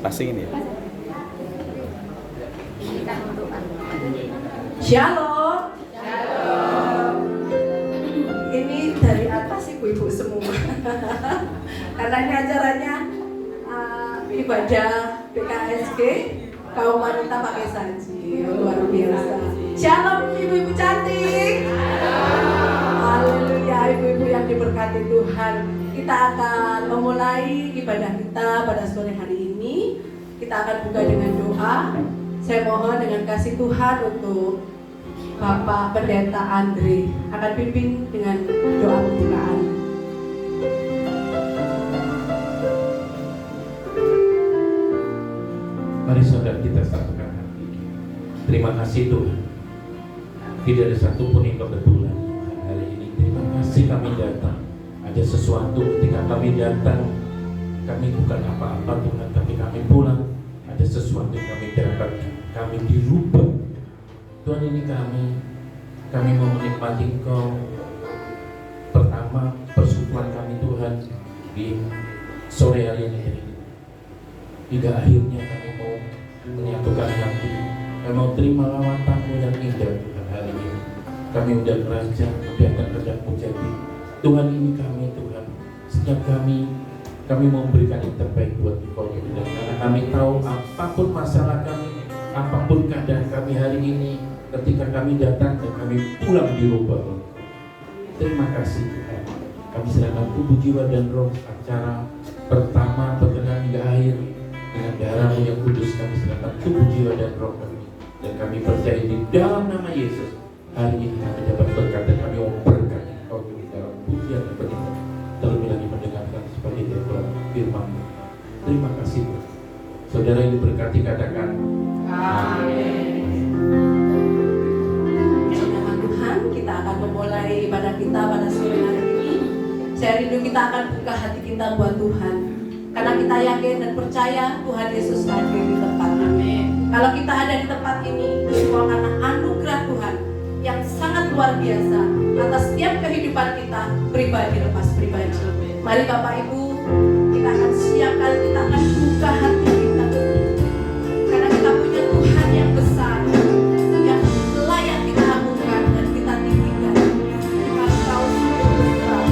pasingin ya. Shalom. Shalom. Ini dari atas ibu-ibu semua. Karena ini acaranya ibadah PKSG kaum wanita pakai saji, luar biasa. Shalom ibu-ibu cantik. Haleluya, ibu-ibu yang diberkati Tuhan. Kita akan memulai ibadah kita pada sore hari ini. Kita akan buka dengan doa. Saya mohon dengan kasih Tuhan untuk Bapak Pendeta Andre akan pimpin dengan doa pembukaan. Mari saudara kita satukan hati. Terima kasih Tuhan. Tidak ada satupun yang kebetulan hari ini. Terima kasih kami datang. Ada sesuatu ketika kami datang. Kami bukan apa-apa Tuhan, tapi kami pulang. Ada sesuatu yang kami dapatkan. Kami dirubah. Tuhan, ini kami mau menikmati Engkau. Pertama, persekutuan kami Tuhan di sore hari ini. Hingga akhirnya kami mau menyatukan hati. Kami mau terima lawatanmu yang indah Tuhan hari ini. Kami undang Raja, undang Raja Pujati. Tuhan, ini kami Tuhan. Setiap kami mau memberikan yang terbaik buat Engkau Tuhan. Karena kami tahu apapun masalah kami, apapun keadaan kami hari ini, ketika kami datang dan kami pulang di rumah. Terima kasih Tuhan. Kami serahkan tubuh, jiwa, dan roh acara pertama perkenan hingga akhir. Dengan darah-Mu yang kudus kami serahkan tubuh, jiwa, dan roh kami. Dan kami percaya di dalam nama Yesus, hari ini kami dapat berkat dan kami mau berkat Engkau di dalam pujian dan peningkatan. Terlebih lagi mendengarkan sebagai Tuhan firman-Mu. Terima kasih Tuhan. Saudara yang diberkati katakan Amin. Puji nama Tuhan, kita akan memulai ibadah kita pada sore hari ini. Saya rindu kita akan buka hati kita buat Tuhan. Karena kita yakin dan percaya Tuhan Yesus hadir di tempat ini. Kalau kita ada di tempat ini, itu semua karena anugerah Tuhan yang sangat luar biasa atas setiap kehidupan kita pribadi lepas pribadi. Mari Bapak Ibu, kita akan siapkan, kita akan buka hati kita. Karena kita punya Tuhan yang besar, yang layak kita agungkan dan kita tinggikan. Tuhan, Kau sungguh besar.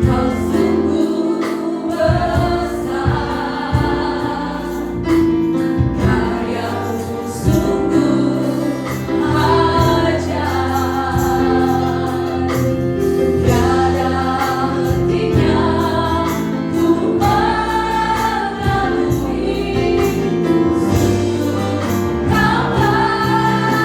Kau sungguh besar, karya-Mu sungguh ajaib. Tiada hentinya ku mengagumi, sungguh Kau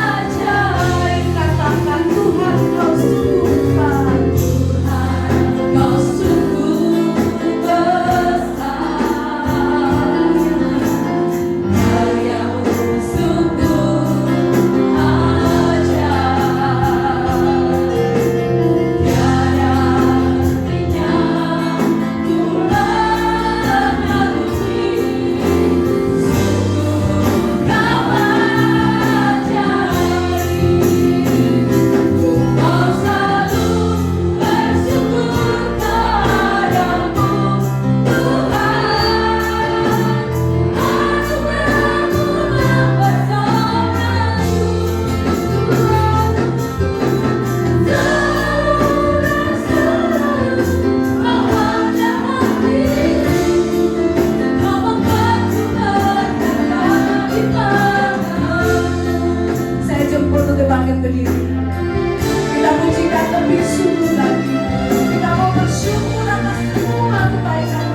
ajaib. Katakan Tuhan, Kau sungguh besar. Kau sungguh besar, karya-Mu sungguh ajaib. Tiada hentinya ku mengagumi, sungguh Kau ajaib. Kau selalu bersyukur padamu Tuhan, anugerah-Mu yang bersamaku Tuhan. Selalu ada hati, Kau membantu berkata di tangan. Saya jemput untuk bangkit berdiri. Kita pujikan lebih sungguh lagi. Kita mau bersyukur atas semua kebaikan.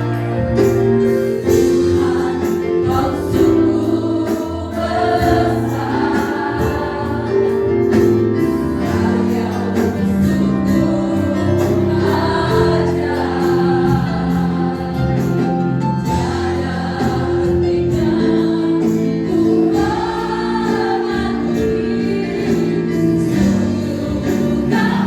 Tuhan, Kau sungguh besar, karya-Mu sungguh ajaib. Tiada hentinya ku mengagumi, sungguh Kau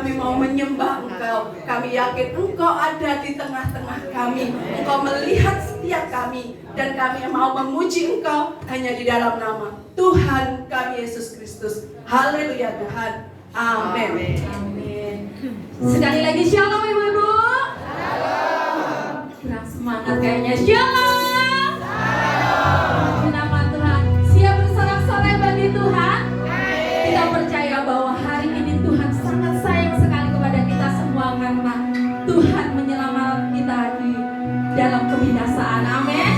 kami mau menyembah Engkau. Kami yakin Engkau ada di tengah-tengah kami. Engkau melihat setiap kami. Dan kami mau memuji Engkau hanya di dalam nama Tuhan kami Yesus Kristus. Haleluya Tuhan. Amin. Amin. Sekali lagi shalom ibu-ibu. Kurang semangat kayaknya. Shalom. Nama Tuhan. Siap bersorak-sorai bagi Tuhan. Kita percaya bahwa hari ini Tuhan sangat sayang sekali kepada kita semua karena Tuhan menyelamatkan kita di dalam kebinasaan. Amin.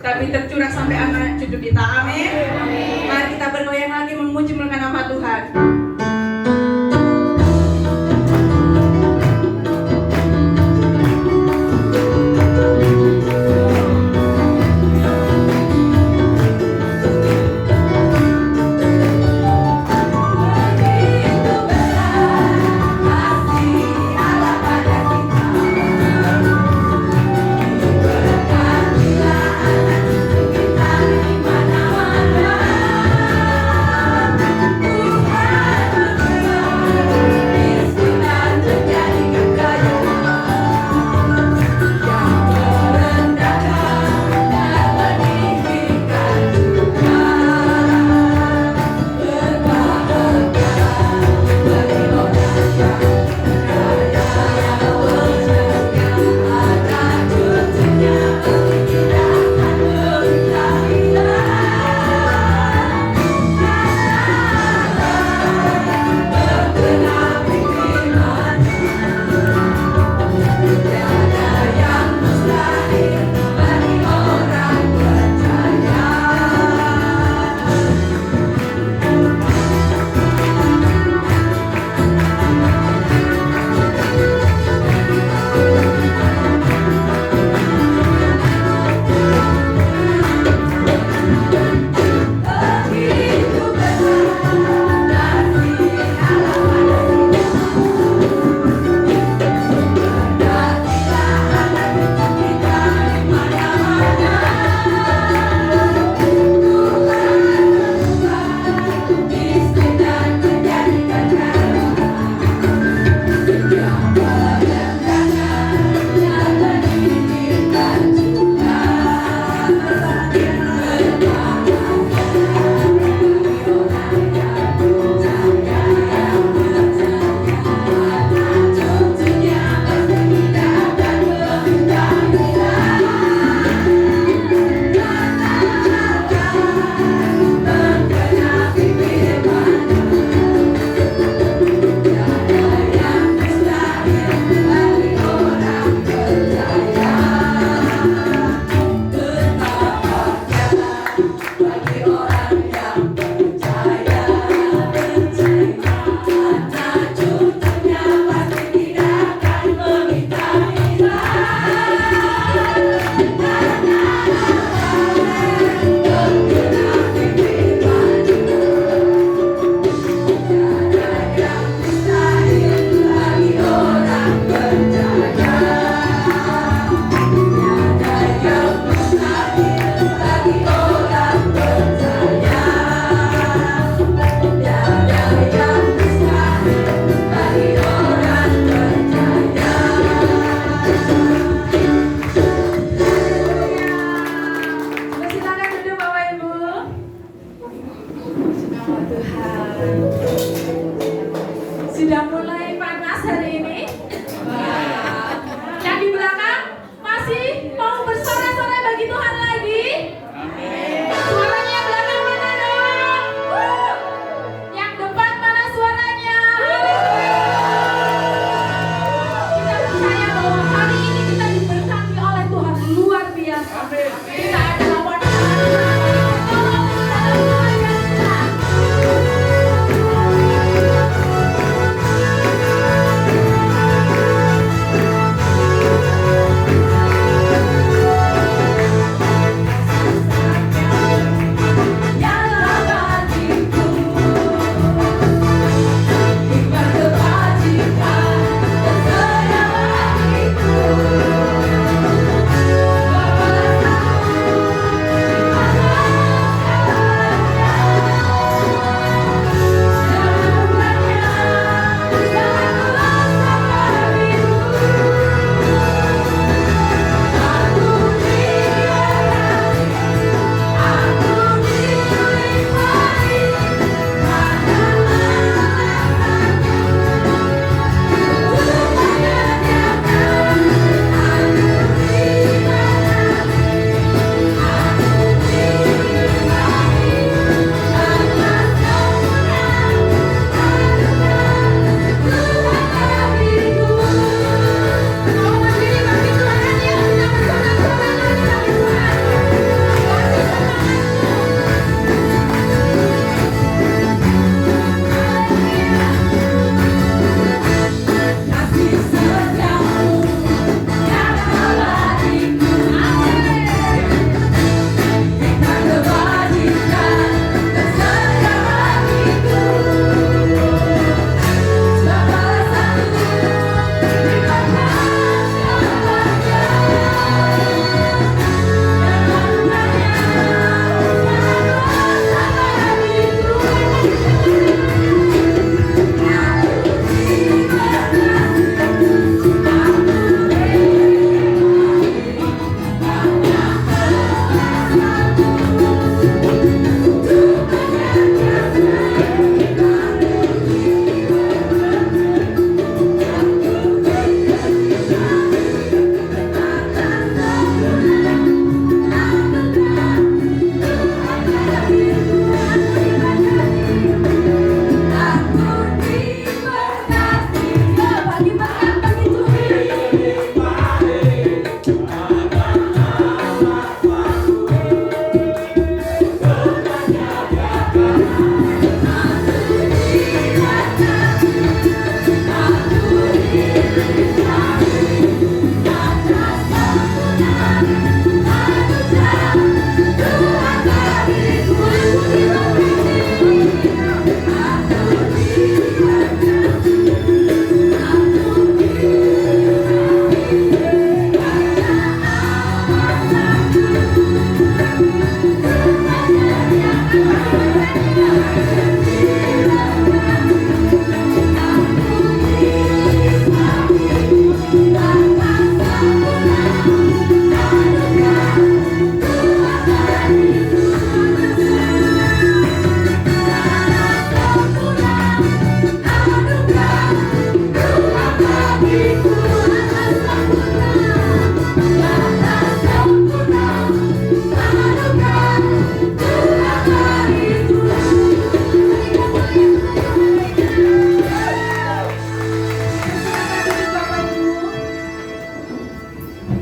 tapi tercurah sampai anak cucu kita. Amin. Mari kita bergoyang lagi memuji memuliakan nama Tuhan.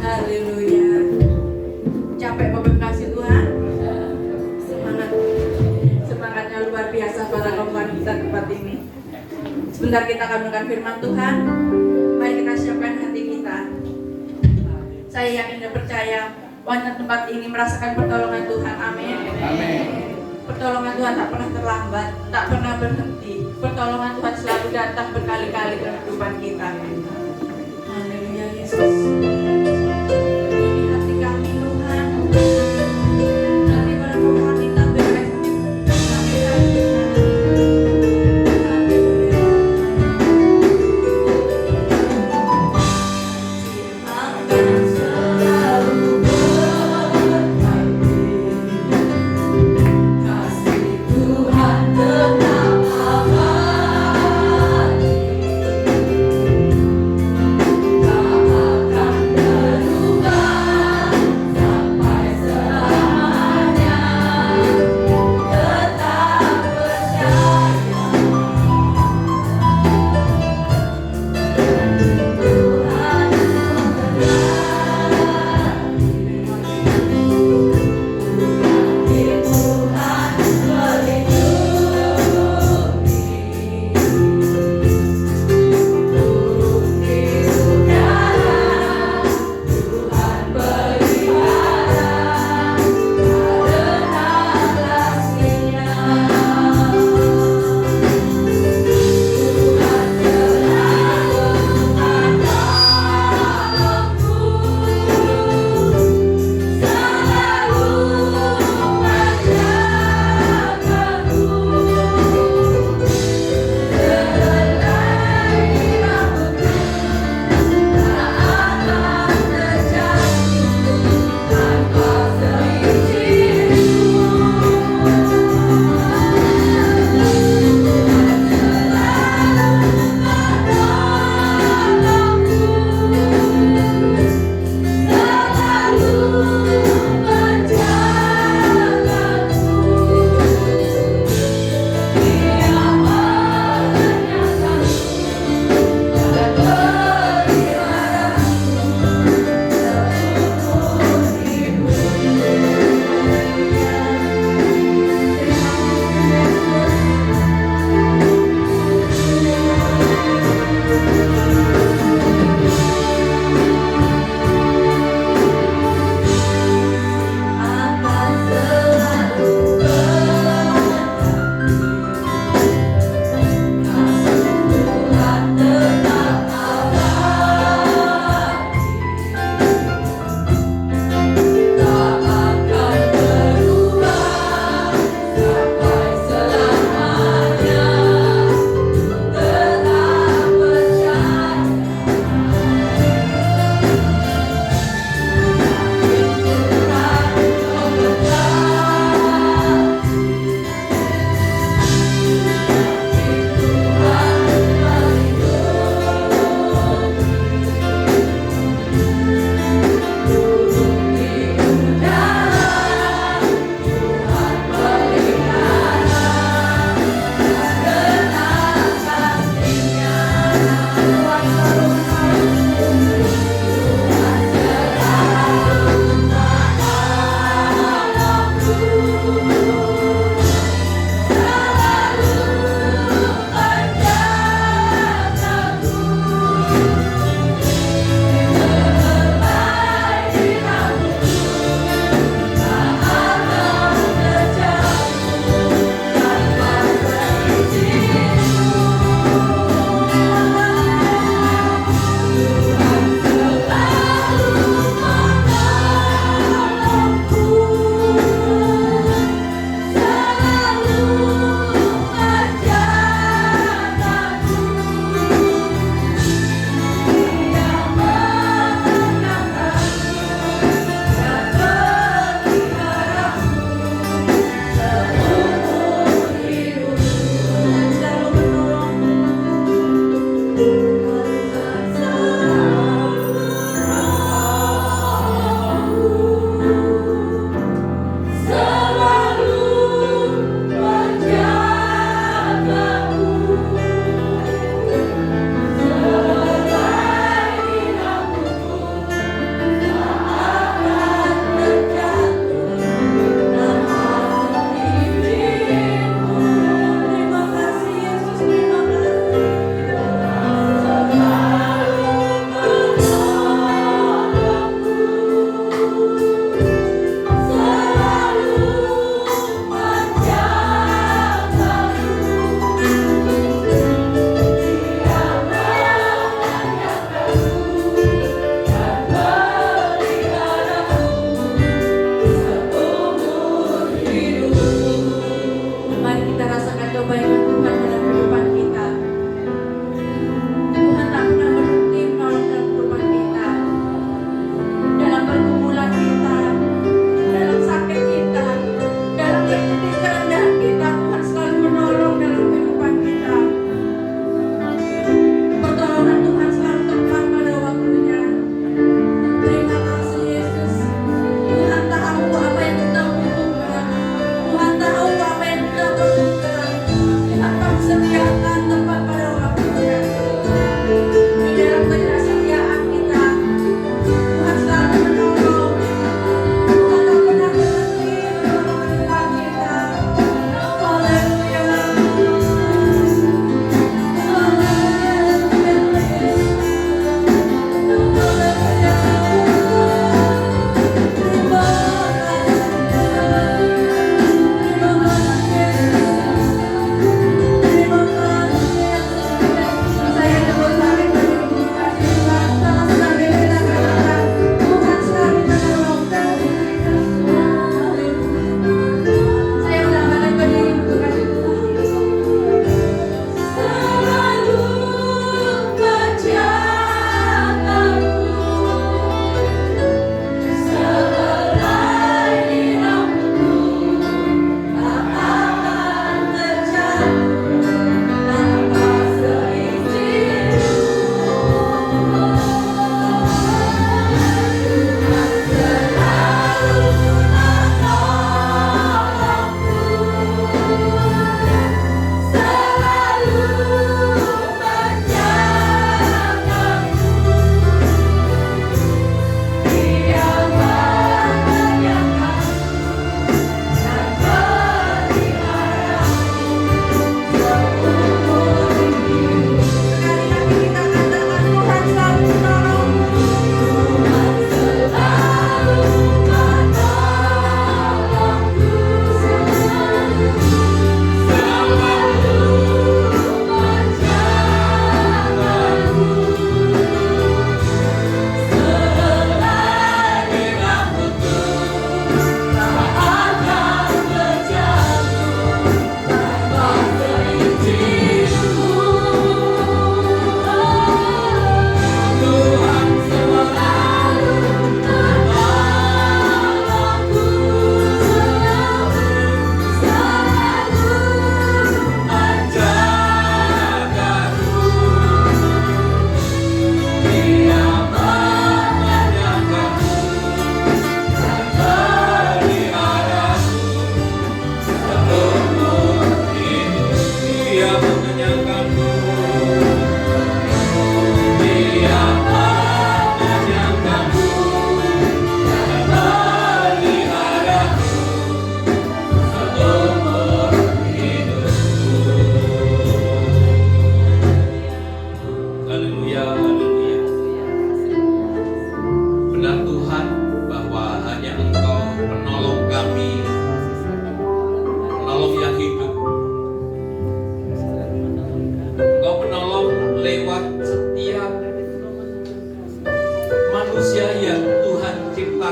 Haleluya. Capek Bapak kasih Tuhan? Semangat. Semangatnya luar biasa para kawan kita tempat ini. Sebentar kita akan mendengar firman Tuhan. Mari kita siapkan hati kita. Saya yakin dan percaya wanita tempat ini merasakan pertolongan Tuhan. Amin. Amin. Pertolongan Tuhan tak pernah terlambat, tak pernah berhenti. Pertolongan Tuhan selalu datang berkali-kali dalam kehidupan kita. Haleluya Yesus. Ini hati kami Tuhan. Hati berapa hati tak beres. Kami haleluya. Akan selalu berhati. Kasih Tuhan tetap abadi, tak akan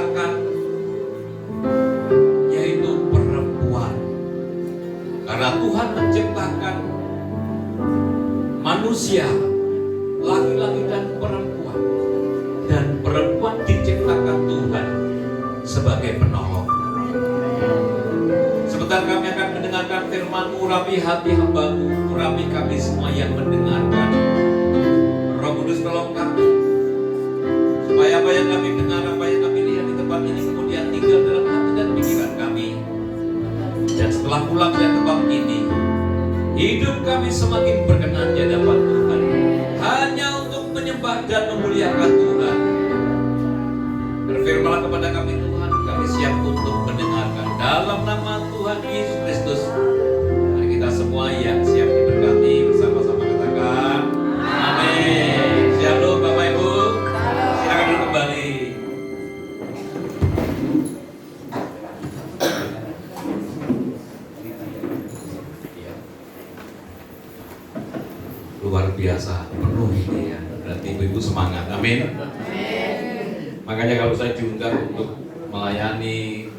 ciptakan, yaitu perempuan. Karena Tuhan menciptakan manusia, laki-laki dan perempuan. Dan perempuan diciptakan Tuhan sebagai penolong. Sebentar kami akan mendengarkan firman, urapi hati hamba-Mu, urapi kami semua yang mendengarkan. Roh Kudus tolong kami, supaya apa yang kami dengar, apa yang kami lihat di tempat ini kemudian tinggal dalam hati dan pikiran kami. Dan setelah pulang dari tempat ini, hidup kami semakin berkenan di hadapan Tuhan, hanya untuk menyembah dan memuliakan Tuhan. Berfirmanlah kepada kami Tuhan, kami siap untuk mendengarkan. Dalam nama Tuhan Yesus Kristus, mari kita semua yang siap diberkati bersama-sama katakan amin. Shalom Bapak Ibu, silakan duduk kembali. Luar biasa, penuh ini ya. Berarti Ibu semangat, amin. Makanya kalau saya diundang untuk melayani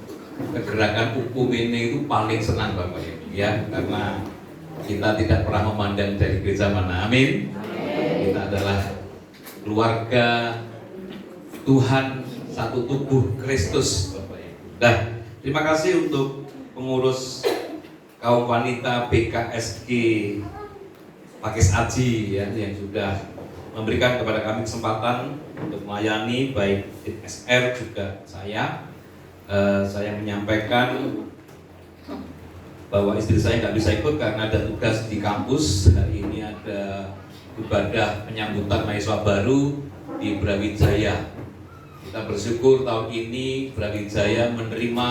kegerakan hukum ini itu paling senang Bapak Ibu ya, karena kita tidak pernah memandang dari gereja mana, amin. Kita adalah keluarga Tuhan, satu tubuh Kristus Bapak Ibu. Nah, terima kasih untuk pengurus kaum wanita BKSG Pakis Aji ya, yang sudah memberikan kepada kami kesempatan untuk melayani, baik SR juga saya menyampaikan bahwa istri saya nggak bisa ikut karena ada tugas di kampus. Hari ini ada ibadah penyambutan mahasiswa baru di Brawijaya. Kita bersyukur tahun ini Brawijaya menerima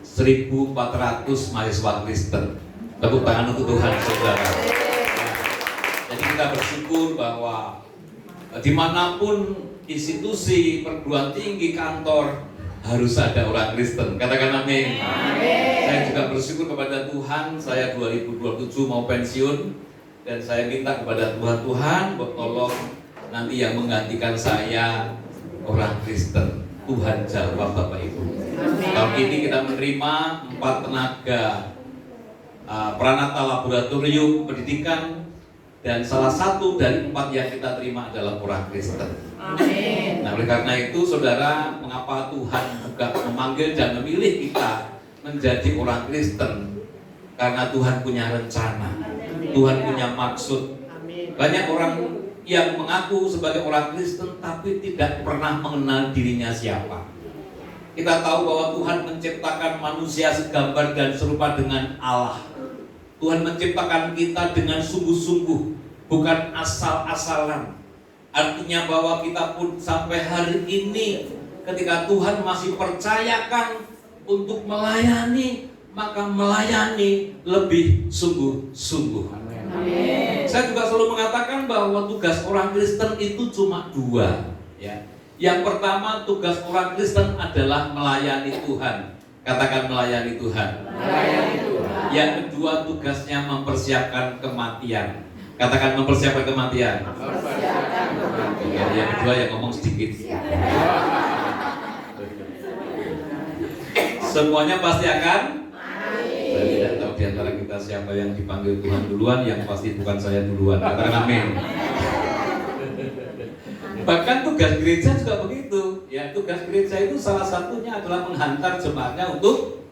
1.400 mahasiswa Kristen. Tepuk tangan untuk Tuhan, saudara. Jadi kita bersyukur bahwa dimanapun institusi perguruan tinggi, kantor, harus ada orang Kristen. Katakan amin. Saya juga bersyukur kepada Tuhan, saya 2027 mau pensiun, dan saya minta kepada Tuhan buat tolong nanti yang menggantikan saya orang Kristen. Tuhan jawab Bapak Ibu. Tahun ini kita menerima 4 tenaga Pranata Laboratorium Pendidikan, dan salah satu dari 4 yang kita terima adalah orang Kristen. Amin. Nah, oleh karena itu, saudara, mengapa Tuhan juga memanggil dan memilih kita menjadi orang Kristen? Karena Tuhan punya rencana, Tuhan punya maksud. Banyak orang yang mengaku sebagai orang Kristen tapi tidak pernah mengenal dirinya siapa. Kita tahu bahwa Tuhan menciptakan manusia segambar dan serupa dengan Allah. Tuhan menciptakan kita dengan sungguh-sungguh, bukan asal-asalan. Artinya bahwa kita pun sampai hari ini, ketika Tuhan masih percayakan untuk melayani, maka melayani lebih sungguh-sungguh. Amin. Saya juga selalu mengatakan bahwa tugas orang Kristen itu cuma 2 ya. Yang pertama, tugas orang Kristen adalah melayani Tuhan. Katakan melayani Tuhan. Melayani Tuhan. Yang kedua, tugasnya mempersiapkan kematian. Katakan mempersiapkan kematian. Mempersiapkan kematian. Yang kedua yang ngomong sedikit. Semuanya pasti akan. Saya tidak tahu di antara kita siapa yang dipanggil Tuhan duluan, yang pasti bukan saya duluan. Katakan amin. Bahkan tugas gereja juga begitu. Ya, tugas gereja itu salah satunya adalah menghantar jemaatnya untuk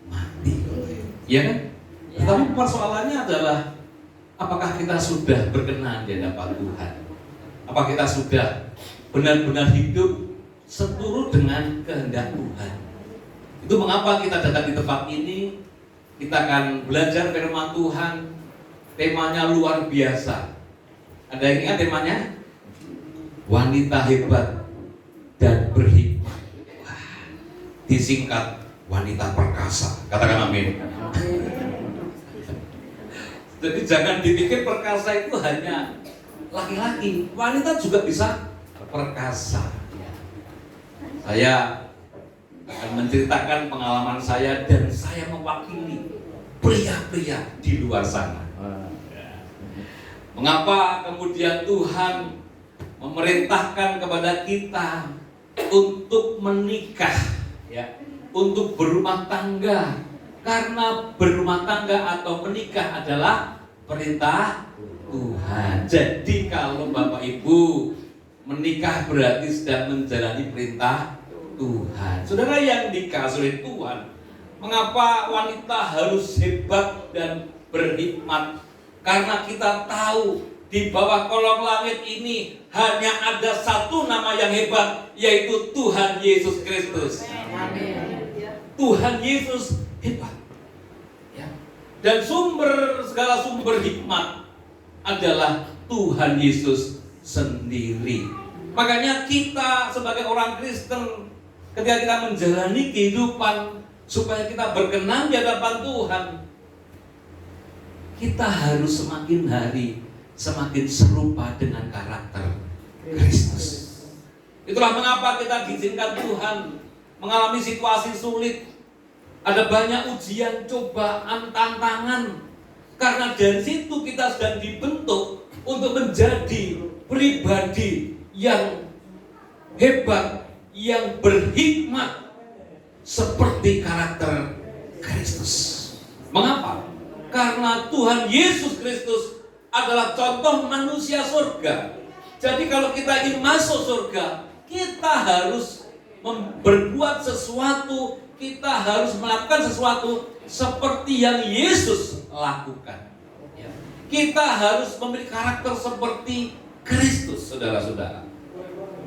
mati. Iya kan? Tetapi persoalannya adalah apakah kita sudah berkenan di hadapan Tuhan? Apa kita sudah benar-benar hidup seturut dengan kehendak Tuhan? Itu mengapa kita datang di tempat ini. Kita akan belajar firman Tuhan. Temanya luar biasa. Ada yang ingat temanya? Wanita hebat dan berhikmat. Disingkat wanita perkasa. Katakan amin. Jadi jangan dipikir perkasa itu hanya laki-laki, wanita juga bisa perkasa. Saya akan menceritakan pengalaman saya, dan saya mewakili pria-pria di luar sana. Mengapa kemudian Tuhan memerintahkan kepada kita untuk menikah, ya, untuk berumah tangga. Karena berumah tangga atau menikah adalah perintah Tuhan. Jadi kalau Bapak Ibu menikah berarti sedang menjalani perintah Tuhan. Saudara yang dikasihi oleh Tuhan, mengapa wanita harus hebat dan berhikmat? Karena kita tahu di bawah kolong langit ini hanya ada satu nama yang hebat, yaitu Tuhan Yesus Kristus. Tuhan Yesus hebat, ya. Dan segala sumber hikmat adalah Tuhan Yesus sendiri. Makanya kita sebagai orang Kristen, ketika kita menjalani kehidupan supaya kita berkenan di hadapan Tuhan, kita harus semakin hari semakin serupa dengan karakter Kristus. Itulah mengapa kita diizinkan Tuhan mengalami situasi sulit. Ada banyak ujian, cobaan, tantangan. Karena dari situ kita sedang dibentuk untuk menjadi pribadi yang hebat, yang berhikmat seperti karakter Kristus. Mengapa? Karena Tuhan Yesus Kristus adalah contoh manusia surga. Jadi kalau kita ingin masuk surga, kita harus berbuat sesuatu, kita harus melakukan sesuatu seperti yang Yesus lakukan. Kita harus memiliki karakter seperti Kristus, saudara-saudara.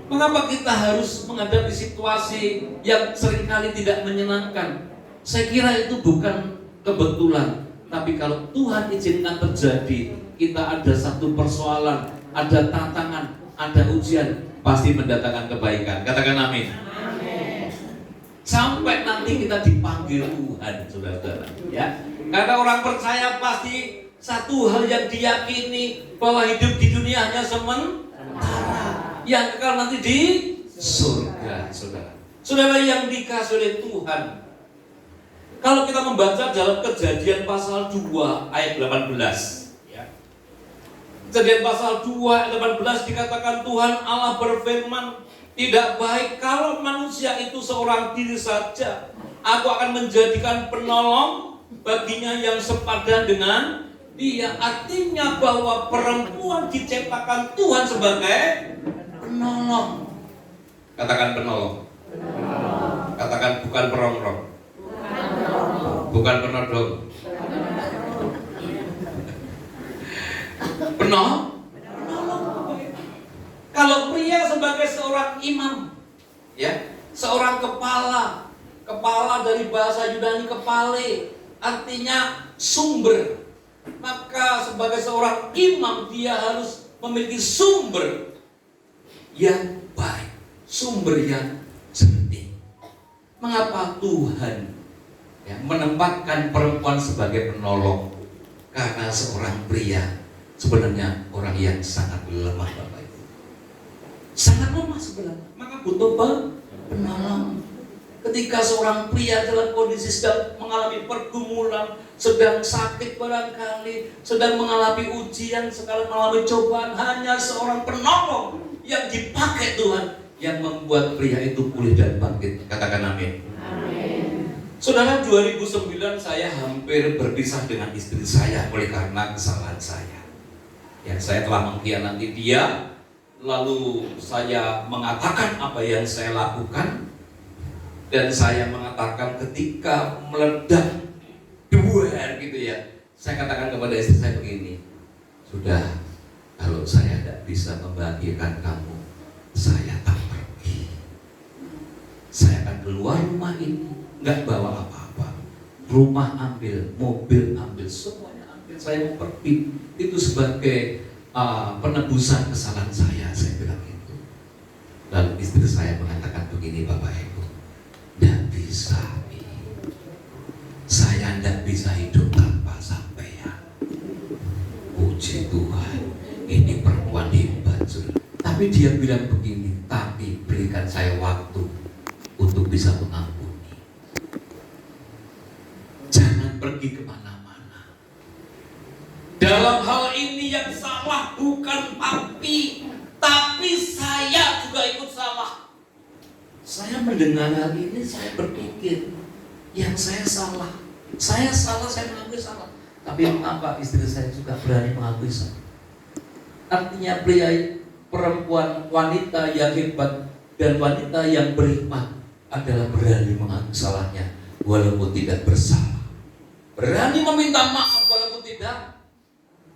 Mengapa kita harus menghadapi situasi yang seringkali tidak menyenangkan? Saya kira itu bukan kebetulan. Tapi kalau Tuhan izinkan terjadi, kita ada satu persoalan, ada tantangan, ada ujian, pasti mendatangkan kebaikan. Katakan amin. Amin. Sampai nanti kita dipanggil Tuhan, saudara-saudara. Ya, karena orang percaya pasti satu hal yang diyakini, bahwa hidup di dunia hanya sementara, yang kekal nanti di surga, saudara. Saudara yang dikasihi oleh Tuhan, kalau kita membaca dalam Kejadian pasal 2 ayat 18, ya. Kejadian pasal 2 ayat 18 dikatakan Tuhan Allah berfirman, tidak baik kalau manusia itu seorang diri saja. Aku akan menjadikan penolong baginya yang sepadan dengan dia. Artinya bahwa perempuan diciptakan Tuhan sebagai penolong. Katakan penolong. Katakan bukan perongrong. Bukan penodong. Penolong. Kalau pria sebagai seorang imam, ya, seorang kepala dari bahasa Yunani kepale, artinya sumber. Maka sebagai seorang imam dia harus memiliki sumber yang baik, sumber yang jernih. Mengapa Tuhan menempatkan perempuan sebagai penolong? Karena seorang pria sebenarnya orang yang sangat lemah, Bapak Ibu. Sangat lemah sebenarnya, maka butuh penolong. Ketika seorang pria dalam kondisi sedang mengalami pergumulan, sedang sakit barangkali, sedang mengalami ujian, sedang mengalami cobaan, hanya seorang penolong yang dipakai Tuhan yang membuat pria itu pulih dan bangkit. Katakan amin. Amin. Saudara, 2009 saya hampir berpisah dengan istri saya oleh karena kesalahan saya. Ya, saya telah mengkhianati dia, lalu saya mengatakan apa yang saya lakukan. Dan saya mengatakan ketika meledak duar gitu ya, saya katakan kepada istri saya begini, sudah, kalau saya tidak bisa membahagiakan kamu, saya tak pergi. Saya akan keluar rumah ini, nggak bawa apa-apa. Rumah ambil, mobil ambil, semuanya ambil. Saya mau pergi. Itu sebagai penebusan kesalahan saya bilang itu. Lalu istri saya mengatakan begini, Bapak Ibu, tidak bisa, saya tidak bisa hidup tanpa sampean. Puji Tuhan, ini perempuan hebat, saudara. Tapi dia bilang begini, tapi berikan saya waktu untuk bisa mengampuni. Jangan pergi kemana-mana. Dalam hal ini yang salah bukan papi, tapi saya juga ikut salah. Saya mendengar hal ini, saya berpikir, yang saya salah, saya mengakui salah. Tapi mengapa istri saya juga berani mengakui salah? Artinya perempuan, wanita yang hebat dan wanita yang berhikmat adalah berani mengakui salahnya walaupun tidak bersalah. Berani meminta maaf walaupun tidak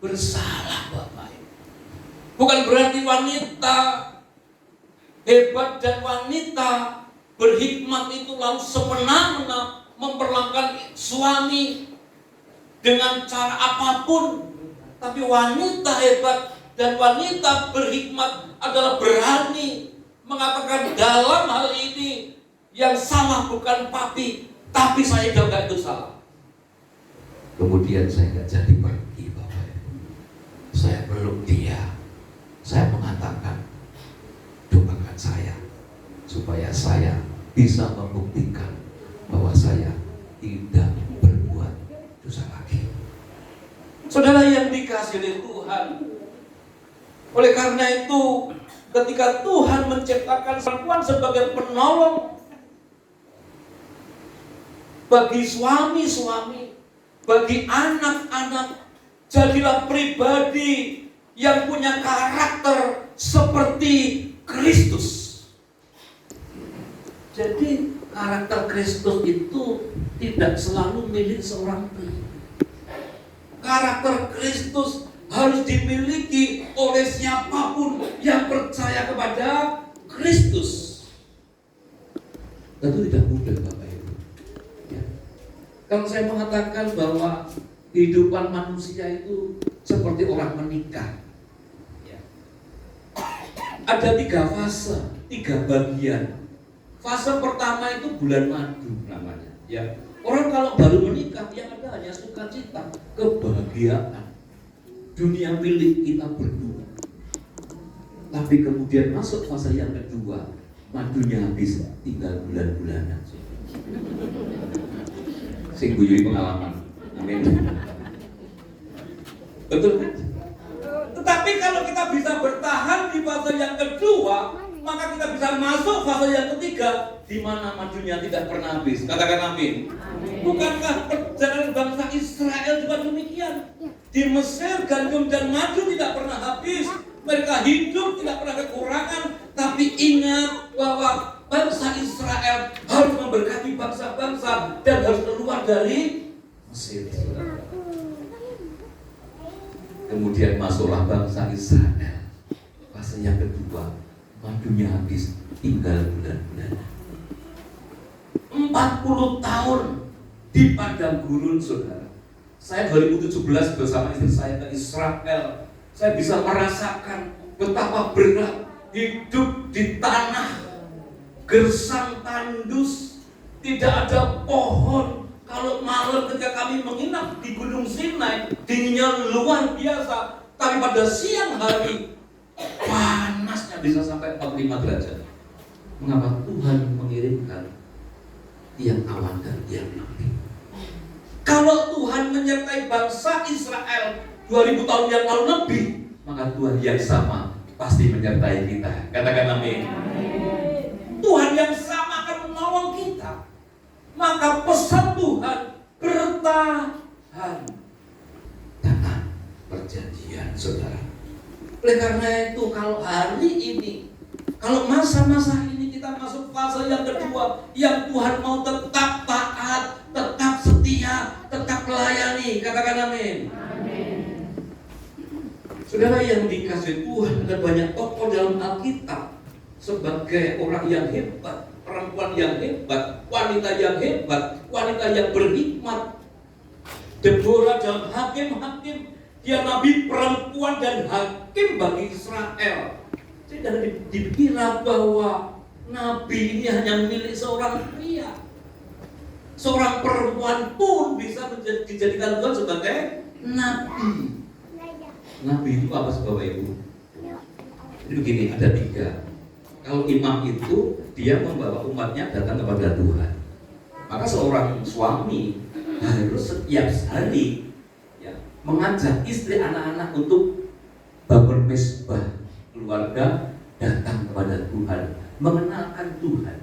bersalah, Bapak. Bukan berarti wanita hebat dan wanita berhikmat itu lalu semena-mena memperlakukan suami dengan cara apapun. Tapi wanita hebat dan wanita berhikmat adalah berani mengatakan dalam hal ini yang salah bukan papi, tapi saya juga itu salah. Kemudian saya nggak jadi pergi, Bapak Ibu. Saya peluk dia. Saya mengatakan, doakan saya supaya saya bisa membuktikan bahwa saya tidak berbuat dosa lagi. Saudara yang dikasihi oleh Tuhan, oleh karena itu ketika Tuhan menciptakan perempuan sebagai penolong bagi suami-suami, bagi anak-anak, jadilah pribadi yang punya karakter seperti Kristus. Jadi karakter Kristus itu tidak selalu milik seorang pria. Karakter Kristus harus dimiliki oleh siapapun yang percaya kepada Kristus. Tentu tidak mudah, Bapak Ibu. Ya. Kalau saya mengatakan bahwa kehidupan manusia itu seperti orang menikah, ya. Ada 3 fase, 3 bagian. Fase pertama itu bulan madu namanya. Ya. Orang kalau baru menikah yang ada hanya sukacita, kebahagiaan, dunia milik kita berdua. Tapi kemudian masuk fase yang kedua, madunya habis, tinggal bulan-bulanan. Sing guyui pengalaman. Amin. Betul kan? Tetapi kalau kita bisa bertahan di fase yang kedua, maka kita bisa masuk fase yang ketiga, di mana madunya tidak pernah habis. Katakan amin. Bukankah perjalanan bangsa Israel juga demikian? Di Mesir gandum dan madu tidak pernah habis. Mereka hidup tidak pernah kekurangan. Tapi ingat bahwa bangsa Israel harus memberkati bangsa-bangsa dan harus keluar dari Mesir. Kemudian masuklah bangsa Israel. Fase yang kedua, madunya habis, tinggal bulan-bulan. 40 tahun di padang gurun, saudara. Saya 2017 bersama istri saya ke Israel. Saya bisa merasakan betapa berat hidup di tanah gersang tandus, tidak ada pohon. Kalau malam ketika kami menginap di Gunung Sinai, dinginnya luar biasa. Tapi pada siang hari, panasnya bisa sampai 45 derajat. Mengapa Tuhan mengirimkan tiang awan dan tiang api? Kalau Tuhan menyertai bangsa Israel 2000 tahun yang lalu lebih, maka Tuhan yang sama pasti menyertai kita. Katakan amin. Tuhan yang sama akan menolong kita. Maka pesan Tuhan, bertahan taat perjanjian, saudara. Oleh karena itu, kalau hari ini, kalau masa-masa ini kita masuk fase yang kedua, yang Tuhan mau tetap taat, tetap setia, tetap melayani. Katakan amin. Amin. Saudara yang dikasihi Tuhan, ada banyak tokoh dalam Alkitab sebagai orang yang hebat, perempuan yang hebat, wanita yang hebat, wanita yang berhikmat. Deborah dalam Hakim-Hakim, dia nabi perempuan dan hakim bagi Israel. Tidak dikira bahwa nabi ini hanya milik seorang pria. Seorang perempuan pun bisa dijadikan Tuhan sebagai nabi. Nabi itu apa sih, Bapak Ibu? Jadi begini, ada 3. Kalau imam itu dia membawa umatnya datang kepada Tuhan. Maka seorang suami harus setiap hari ya, mengajak istri anak-anak untuk bangun mesbah keluarga, datang kepada Tuhan, mengenalkan Tuhan.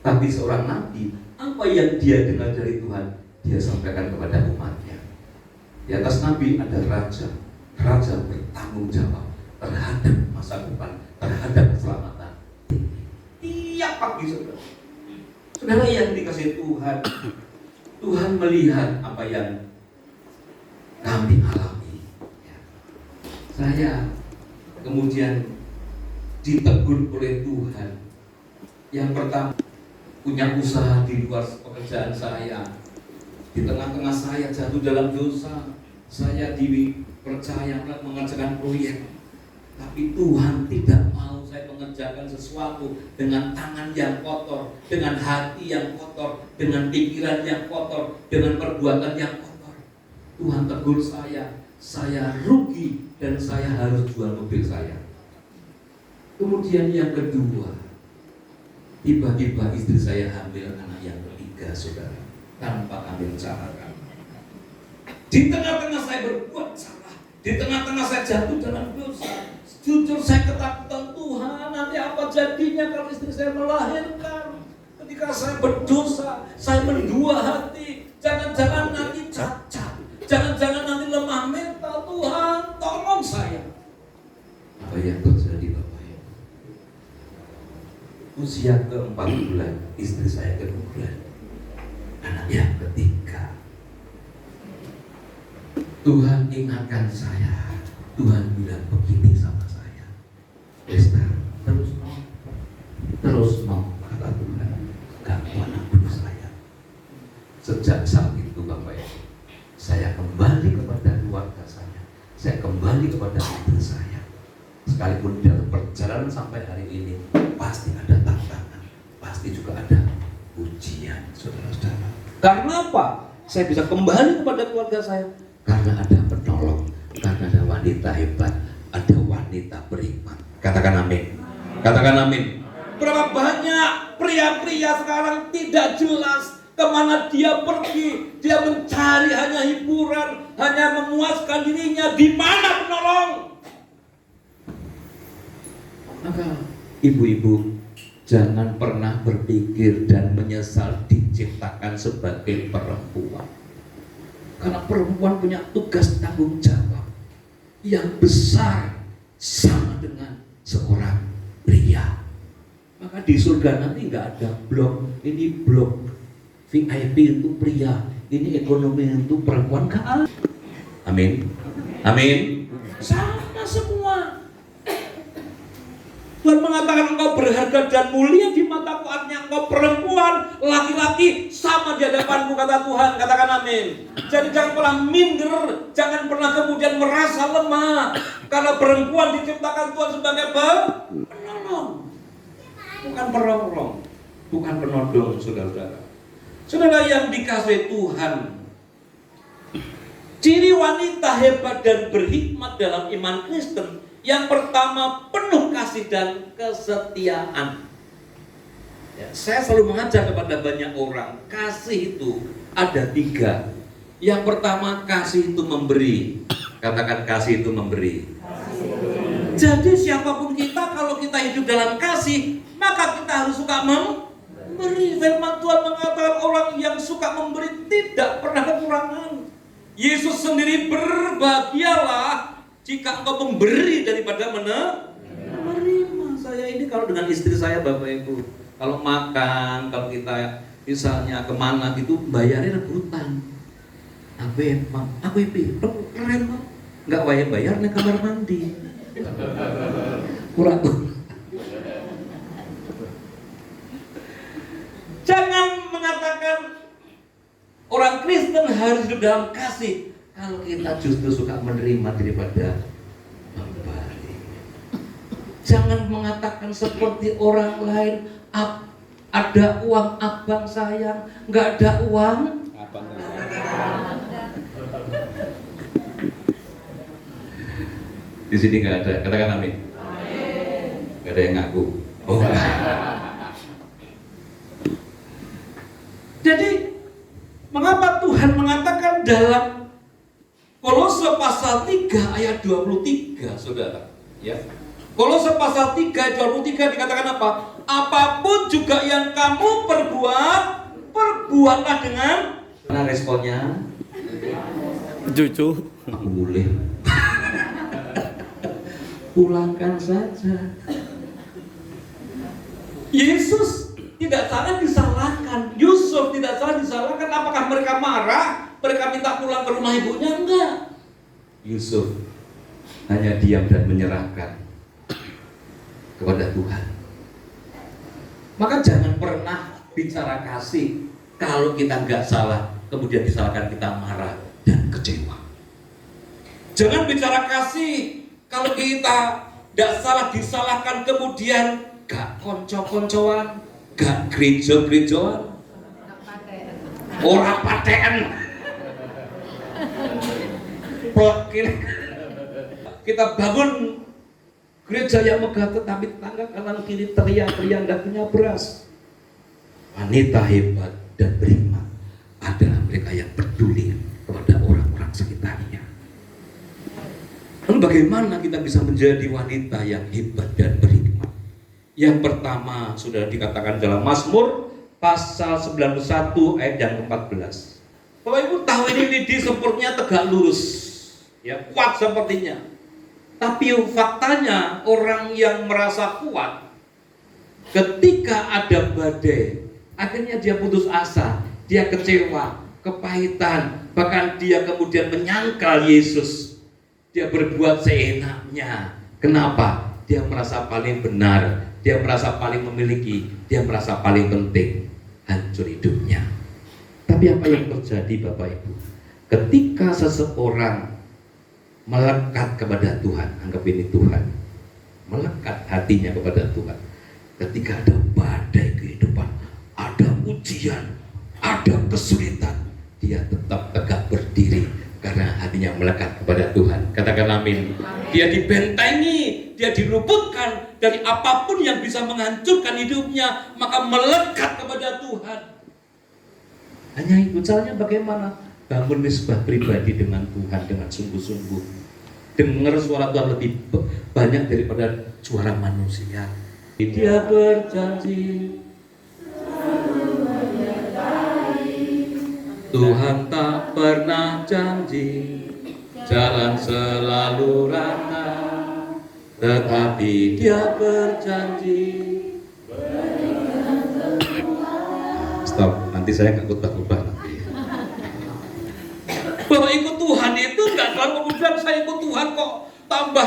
Tapi seorang nabi, apa yang dia dengar dari Tuhan, dia sampaikan kepada umatnya. Di atas nabi ada raja. Raja bertanggung jawab terhadap masa depan, terhadap keselamatan. Tiap pagi saudara. Saudara yang dikasihi Tuhan, Tuhan melihat apa yang kami alami. Saya kemudian ditegur oleh Tuhan. Yang pertama, punya usaha di luar pekerjaan saya. Di tengah-tengah saya jatuh dalam dosa, saya dipercaya mengerjakan proyek. Tapi Tuhan tidak mau saya mengerjakan sesuatu dengan tangan yang kotor, dengan hati yang kotor, dengan pikiran yang kotor, dengan perbuatan yang kotor. Tuhan tegur saya rugi dan saya harus jual mobil saya. Kemudian yang kedua, tiba-tiba istri saya hamil anak yang ketiga, saudara, tanpa kami rencanakan. Di tengah-tengah saya berbuat salah, di tengah-tengah saya jatuh dalam dosa. Jujur saya ketakutan, Tuhan, nanti apa jadinya kalau istri saya melahirkan? Ketika saya berdosa, saya mendua hati. Jangan-jangan nanti cacat, jangan-jangan nanti lemah mental. Tuhan, tolong saya. Apa yang terjadi, Bapak Ibu? Usia ke-4 bulan, istri saya keguguran, anak yang ketiga. Tuhan ingatkan saya. Tuhan bilang begini sama saya, Esther, terus mau kata Tuhan, ganggu anak buah saya. Sejak saat itu Bapak Ibu, saya kembali kepada keluarga saya kembali kepada istri saya. Sekalipun dalam perjalanan sampai hari ini pasti ada tantangan, pasti juga ada ujian, saudara-saudara. Karena apa? Saya bisa kembali kepada keluarga saya karena ada penolong, karena ada wanita hebat, ada wanita beriman. Katakan amin. Katakan amin. Berapa banyak pria-pria sekarang tidak jelas kemana dia pergi. Dia mencari hanya hiburan, hanya memuaskan dirinya. Di mana penolong? Maka ibu-ibu, jangan pernah berpikir dan menyesal diciptakan sebagai perempuan. Karena perempuan punya tugas tanggung jawab yang besar sama dengan seorang pria. Maka di surga nanti nggak ada blok, ini blok VIP itu pria, ini ekonomi itu perempuan, nggak ada. Amin, amin. Sama semua. Tuhan mengatakan engkau berharga dan mulia di mataku, artinya engkau perempuan, laki-laki sama di hadapanku, kata Tuhan. Katakan amin. Jadi jangan pernah minder, jangan pernah kemudian merasa lemah, karena perempuan diciptakan Tuhan sebagai penolong, bukan perongrong, bukan penodong, saudara-saudara. Saudara yang dikasihi Tuhan, ciri wanita hebat dan berhikmat dalam iman Kristen, yang pertama, penuh kasih dan kesetiaan. Ya, saya selalu mengajak kepada banyak orang, kasih itu ada 3. Yang pertama, kasih itu memberi. Katakan, kasih itu memberi. Jadi siapapun kita, kalau kita hidup dalam kasih, maka kita harus suka memberi. Firman Tuhan mengatakan orang yang suka memberi tidak pernah kekurangan. Yesus sendiri berbahagialah jika engkau memberi daripada menerima. Saya ini kalau dengan istri saya, Bapak Ibu, kalau makan, kalau kita misalnya kemana gitu, bayarnya rebutan. Aku itu keren kok, nggak bayar nih kamar mandi. Kurang. Jangan mengatakan orang Kristen harus hidup dalam kasih kalau kita justru suka menerima daripada memberi. Jangan mengatakan seperti orang lain, ada uang abang sayang, nggak ada uang abang sayang. Di sini nggak ada, katakan amin. Nggak ada yang ngaku. Oh. Jadi mengapa Tuhan mengatakan dalam Kolose pasal 3 ayat 23, saudara? Ya. Kolose pasal 3 ayat 23 dikatakan apa? apapun juga yang kamu perbuat, perbuatlah dengan. Nah, responnya Cucu. boleh. Pulangkan saja. Yesus tidak salah disalahkan, Yusuf tidak salah disalahkan. Apakah mereka marah? Mereka minta pulang ke rumah ibunya? Enggak. Yusuf hanya diam dan menyerahkan kepada Tuhan. Maka jangan pernah bicara kasih kalau kita nggak salah, kemudian disalahkan, kita marah dan kecewa. Jangan bicara kasih kalau kita nggak salah, disalahkan, kemudian gak konco-koncoan, gak gereja-gerejaan, ora paten. Kita bangun gereja yang megah, tetapi tetangga kanan kiri teriak-teriak dan punya beras. Wanita hebat dan beriman adalah mereka yang peduli kepada orang-orang sekitarnya. Lalu bagaimana kita bisa menjadi wanita yang hebat dan beriman? Yang pertama sudah dikatakan dalam Mazmur pasal 91 ayat yang 14. Bapak Ibu tahu ini lidi sepertinya tegak lurus, ya, kuat sepertinya. Tapi faktanya orang yang merasa kuat ketika ada badai, akhirnya dia putus asa, dia kecewa, kepahitan, bahkan dia kemudian menyangkal Yesus. Dia berbuat seenaknya. Kenapa? Dia merasa paling benar, dia merasa paling memiliki, dia merasa paling penting. Hancur hidupnya. Tapi apa yang terjadi Bapak Ibu? Ketika seseorang melekat kepada Tuhan, anggap ini Tuhan, melekat hatinya kepada Tuhan. Ketika ada badai kehidupan, ada ujian, ada kesulitan, dia tetap tegak berdiri karena hatinya melekat kepada Tuhan. Katakan amin. Dia dibentengi, dia diluputkan dari apapun yang bisa menghancurkan hidupnya, maka melekat kepada Tuhan. Hanya itu. Caranya bagaimana? Bangun nisbah pribadi dengan Tuhan dengan sungguh-sungguh. Dengar suara Tuhan lebih banyak daripada suara manusia. Dia berjanji Tuhan tak pernah janji jalan selalu rata, tetapi Dia berjanji. Stop, nanti saya nggak khotbah nanti. Bahwa ikut Tuhan itu nggak selalu kemudian saya ikut Tuhan kok tambah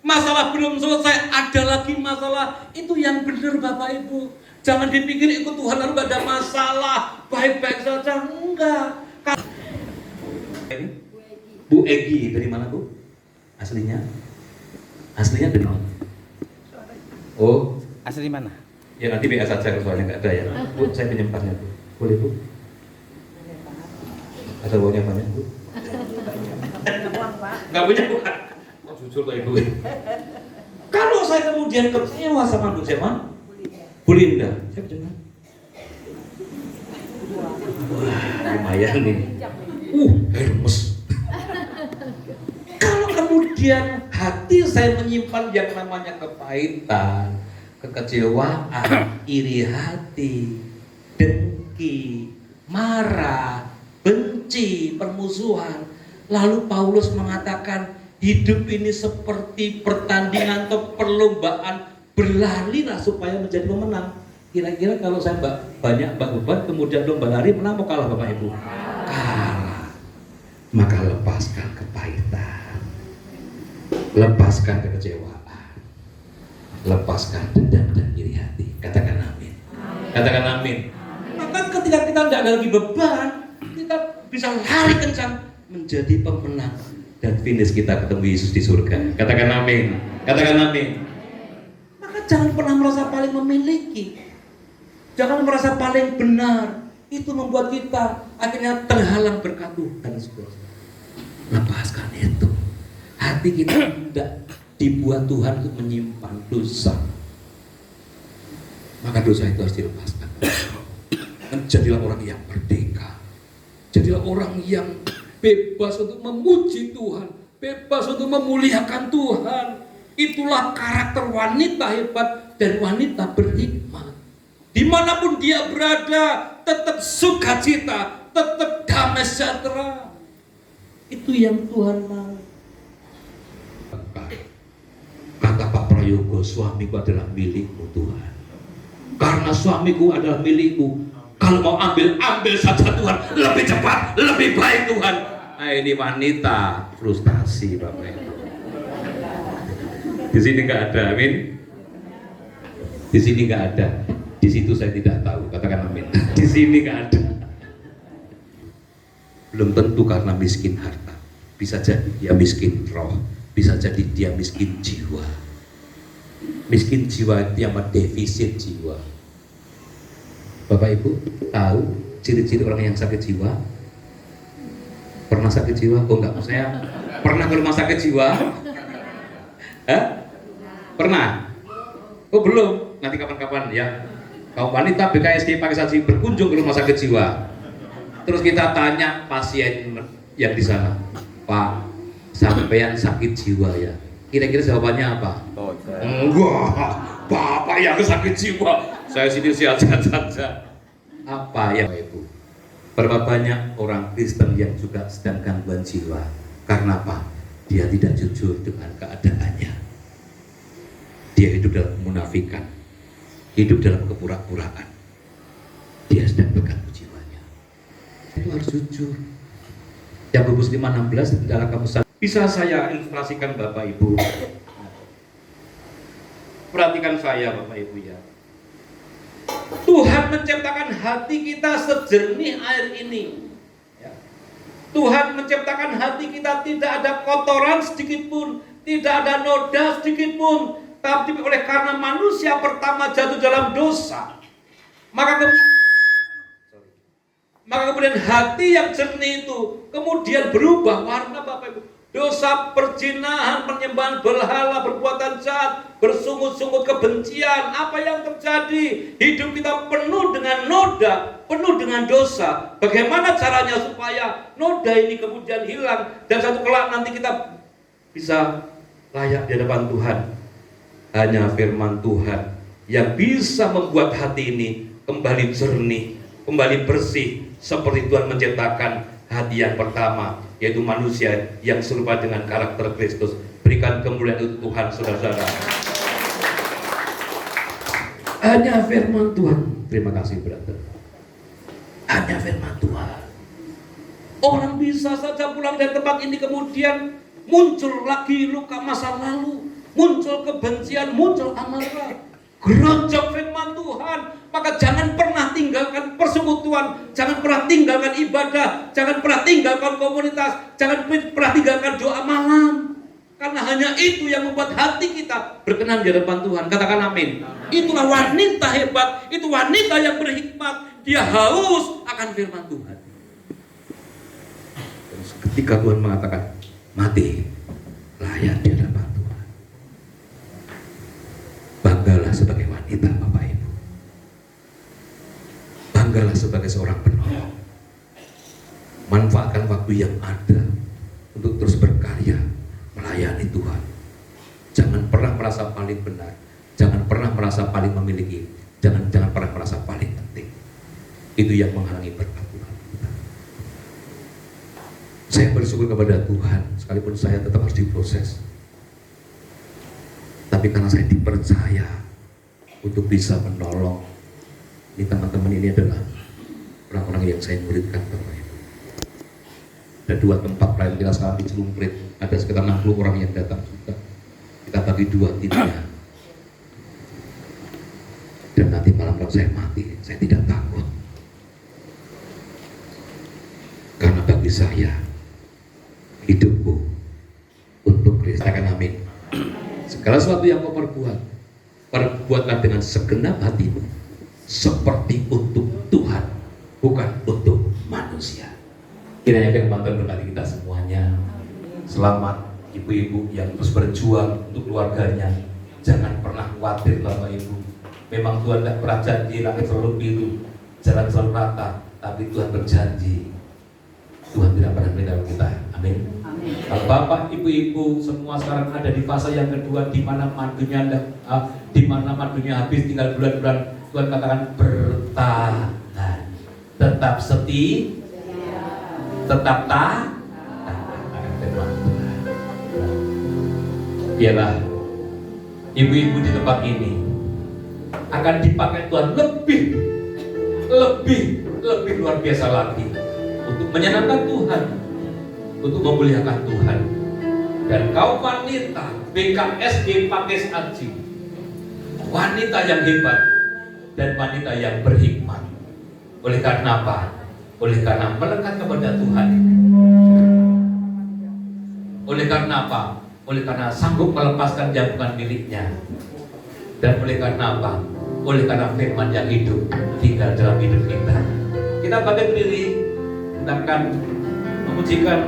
masalah belum selesai, ada lagi masalah. Itu yang benar Bapak Ibu. Jangan dipikir ikut Tuhan lalu gak ada masalah, baik-baik saja. Enggak. Bu Egi dari mana Bu? Aslinya? Aslinya dari mana? Oh, Asli mana? ya nanti BA saja soalnya nggak ada ya. Bu, saya penyemparnya Bu. Boleh Bu? Ada uangnya banyak Bu? Nggak punya Bu. Oh, jujur tuh Ibu. Kalau saya kemudian kecewa sama Bu siapa? Bu Linda. Saya jangan. Wah, lumayan nih. Hermes. Kalau kemudian hati saya menyimpan yang namanya kepahitan, kekecewaan, iri hati, dengki, marah, benci, permusuhan. Lalu Paulus mengatakan hidup ini seperti pertandingan atau perlombaan, berlarilah supaya menjadi pemenang. Kira-kira kalau saya banyak beban kemudian lomba lari, menang mau kalah Bapak Ibu? Kalah. Maka lepaskan kepahitan, lepaskan kekecewaan, lepaskan dendam dan iri hati. Katakan amin. Katakan amin. Maka ketika kita tidak ada lagi beban, kita bisa lari kencang menjadi pemenang dan finish kita ketemu Yesus di surga. Katakan amin. Katakan amin. Maka jangan pernah merasa paling memiliki, jangan merasa paling benar. Itu membuat kita akhirnya terhalang berkat Tuhan. Lepaskan itu. Hati kita tidak dibuat Tuhan untuk menyimpan dosa. Maka dosa itu harus dilepaskan. Jadilah orang yang merdeka. Jadilah orang yang bebas untuk memuji Tuhan, bebas untuk memuliakan Tuhan. Itulah karakter wanita hebat dan wanita berhikmat. Dimanapun dia berada, tetap sukacita, tetap damai sejahtera. Itu yang Tuhan mau. Kata Pak Prayogo, suamiku adalah milikmu Tuhan. Karena suamiku adalah milikku, kalau mau ambil saja Tuhan. Lebih cepat, lebih baik Tuhan. Nah, ini wanita frustasi Bapak Ibu. Di sini nggak ada, amin. Di sini nggak ada. Di situ saya tidak tahu, katakan amin. Di sini nggak ada. Belum tentu karena miskin harta. Bisa jadi dia miskin roh, bisa jadi dia miskin jiwa. Miskin jiwa itu yang defisit jiwa. Bapak Ibu tahu ciri-ciri orang yang sakit jiwa? Pernah sakit jiwa? Oh enggak, saya pernah ke rumah sakit jiwa? Pernah? Oh belum, nanti kapan-kapan ya. Kaum wanita BKSD Pakisasi berkunjung ke rumah sakit jiwa. Terus kita tanya pasien yang di sana, Pak, sampean sakit jiwa ya? Kira-kira jawabannya apa? Enggak, Bapak yang sakit jiwa. Saya sini sehat-sehat saja. Apa ya Ibu? Berapa banyak orang Kristen yang juga sedang gangguan jiwa? Karena apa? Dia tidak jujur dengan keadaannya. Dia hidup dalam kemunafikan, hidup dalam kepura-puraan. Dia sedang berganggu jiwanya. Itu harus jujur. Yakobus 5:16 adalah kamu bisa saya ilustrasikan Bapak Ibu. Perhatikan saya Bapak Ibu ya. Tuhan menciptakan hati kita sejernih air ini. Ya. Tuhan menciptakan hati kita tidak ada kotoran sedikit pun, tidak ada noda sedikit pun. Tapi oleh karena manusia pertama jatuh dalam dosa, maka kemudian hati yang jernih itu kemudian berubah warna Bapak Ibu. Dosa, perzinahan, penyembahan berhala, perbuatan jahat, bersungut-sungut kebencian. Apa yang terjadi? Hidup kita penuh dengan noda, penuh dengan dosa. Bagaimana caranya supaya noda ini kemudian hilang dan satu kelak nanti kita bisa layak di hadapan Tuhan? Hanya firman Tuhan yang bisa membuat hati ini kembali jernih, kembali bersih, seperti Tuhan menciptakan hati yang pertama, yaitu manusia yang serupa dengan karakter Kristus. Berikan kemuliaan untuk Tuhan, saudara-saudara. Hanya firman Tuhan. Terima kasih, brother. Hanya firman Tuhan. Orang bisa saja pulang dari tempat ini kemudian muncul lagi luka masa lalu, muncul kebencian, muncul amarah. Gerojok firman Tuhan, maka jangan pernah tinggalkan persekutuan, jangan pernah tinggalkan ibadah, jangan pernah tinggalkan komunitas, jangan pernah tinggalkan doa malam. Karena hanya itu yang membuat hati kita berkenan di hadapan Tuhan. Katakan amin. Itulah wanita hebat, itu wanita yang berhikmat. Dia haus akan firman Tuhan. Terus ketika Tuhan mengatakan mati, layak di hadapan Tuhan. Banggalah sebagai wanita Bapak Ibu. Banggalah sebagai seorang penolong. Manfaatkan waktu yang ada untuk terus berkarya melayani Tuhan. Jangan pernah merasa paling benar, jangan pernah merasa paling memiliki, jangan pernah merasa paling penting. Itu yang menghalangi berkat Tuhan. Saya bersyukur kepada Tuhan, sekalipun saya tetap harus diproses. Tapi karena saya dipercaya untuk bisa menolong, ini teman-teman ini adalah orang-orang yang saya muridkan Bapak Ibu. Ada 2 tempat lain kita sekarang di Celumprit, ada sekitar 60 orang yang datang juga. Kita bagi 2 timnya. Dan nanti malam kalau saya mati, saya tidak takut. Karena bagi saya, hidupku untuk Kristus. Katakan amin. Segala sesuatu yang kau perbuatlah dengan segenap hatimu, seperti untuk Tuhan, bukan untuk manusia. Kiranya firman Tuhan berkati kita semuanya. Selamat ibu-ibu yang terus berjuang untuk keluarganya. Jangan pernah khawatir Bapak Ibu. Memang Tuhan tidak pernah janji langit selalu biru, jalan selalu rata, tapi Tuhan berjanji Tuhan tidak pernah meninggalkan kita. Amin. Kalau Bapak, Ibu-ibu semua sekarang ada di fase yang kedua, di mana madunya habis, tinggal bulan-bulan Tuhan katakan bertahan, tetap setia, tetap tahan akan firman Tuhan. Biarlah ibu-ibu di tempat ini akan dipakai Tuhan lebih luar biasa lagi untuk menyenangkan Tuhan, untuk memuliakan Tuhan. Dan kaum wanita BKSG Pakis Aji, wanita yang hebat dan wanita yang berhikmat. Oleh karena apa? Oleh karena melekat kepada Tuhan. Oleh karena apa? Oleh karena sanggup melepaskan yang bukan miliknya. Dan oleh karena apa? Oleh karena firman yang hidup tinggal dalam hidup kita. Kita bangkit berdiri, kita akan memujikan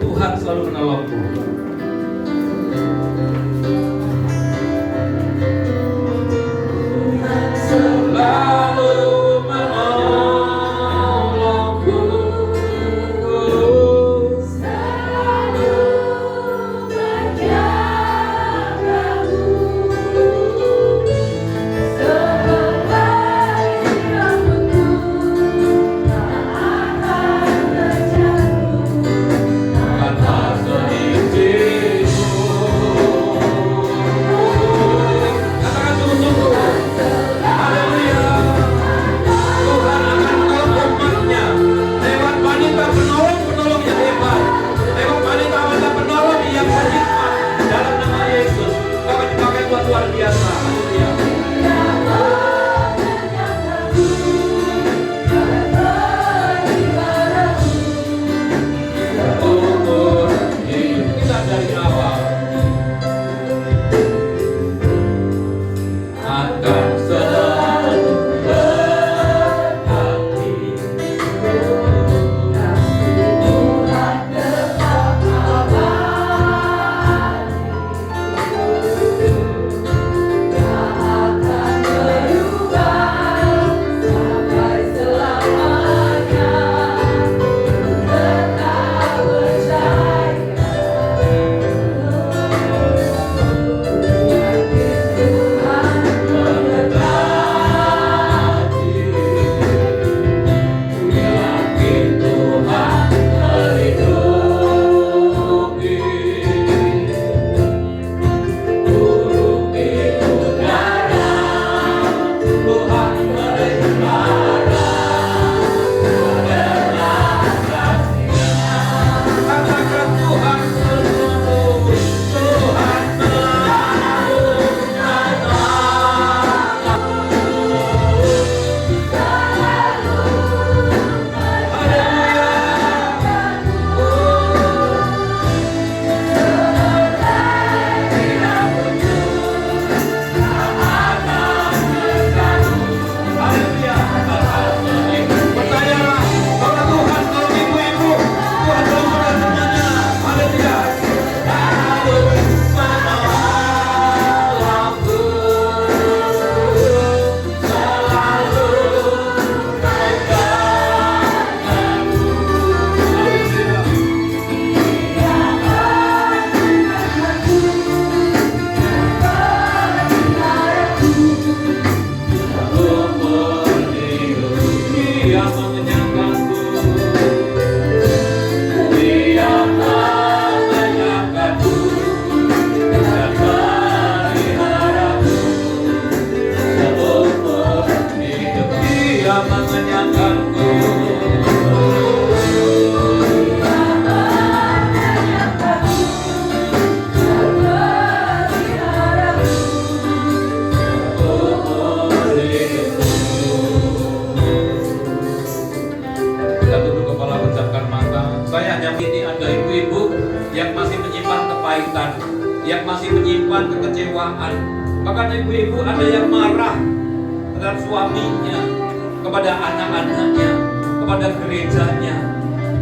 Tuhan selalu menolongku. Tuhan selalu menolongku, selalu menjagaku, sebagai rambutku tak akan terjatuh kata seizinmu. Katakan sungguh-sungguh, haleluya. Tuhan akan menolong umatnya lewat wanita penolong-penolong yang hebat, lewat wanita-wanita penolong yang berhikmat. Dalam nama Yesus, kau akan dipakai Tuhan luar biasa. Haleluya. Umur hidup kita dari awal akan selalu berhati. Tuhan tetap abadi, tak akan berubah sampai selamanya. Tetap percaya, Tuhan memberkati, yakin Tuhan melindungi, burung di udara Tuhan melihara dengan kasih-Nya. Katakan Tuhan sungguh, Tuhan percayalah bahwa Tuhan kalau ibu-ibu, Tuhan melakukan semuanya. Haleluya. Selalu menolongku, selalu menjagaku. Umur hidup Dia mengenyangkanku, Dia mengenyangkanku dan meliharaku. Seumur hidup Dia mengenyangkanku. Umur hidupku. Kita tutup kepala, pejamkan mata. Saya hanya ini ada ibu-ibu yang masih menyimpan kepahitan, yang masih menyimpan kekecewaan. Bahkan ibu-ibu ada yang marah terhadap suaminya, kepada anak-anaknya, kepada gerejanya.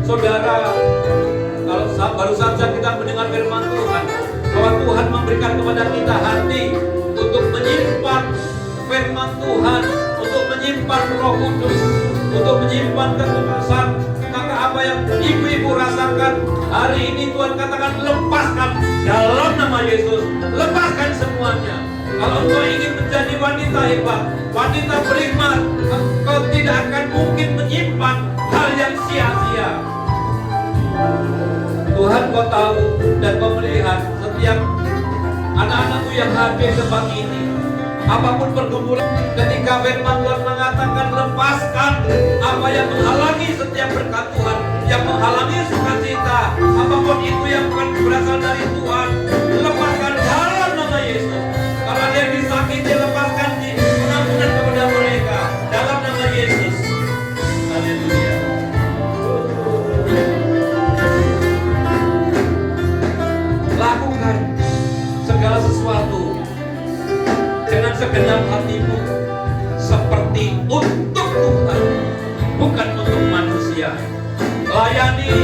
Saudara, kalau baru saja kita mendengar firman Tuhan, bahwa Tuhan memberikan kepada kita hati untuk menyimpan firman Tuhan, untuk menyimpan Roh Kudus, untuk menyimpan kekudusan. Maka apa yang ibu-ibu rasakan hari ini Tuhan katakan lepaskan dalam nama Yesus, lepaskan semuanya. Kalau engkau ingin menjadi wanita hebat, wanita beriman, engkau tidak akan mungkin menyimpan hal yang sia-sia. Tuhan, kau tahu dan kau melihat setiap anak-anakmu yang hadir di tempat ini. Apapun pergumulan, ketika firman Tuhan mengatakan lepaskan apa yang menghalangi setiap berkat Tuhan, yang menghalangi sukacita, apapun itu yang bukan berasal dari Tuhan, lepaskan dalam nama Yesus. Kalau ada yang disakiti, lepaskan di pengampunan kepada mereka dalam nama Yesus. Haleluya. Lakukan segala sesuatu dengan segenap hatimu seperti untuk Tuhan, bukan untuk manusia. Layani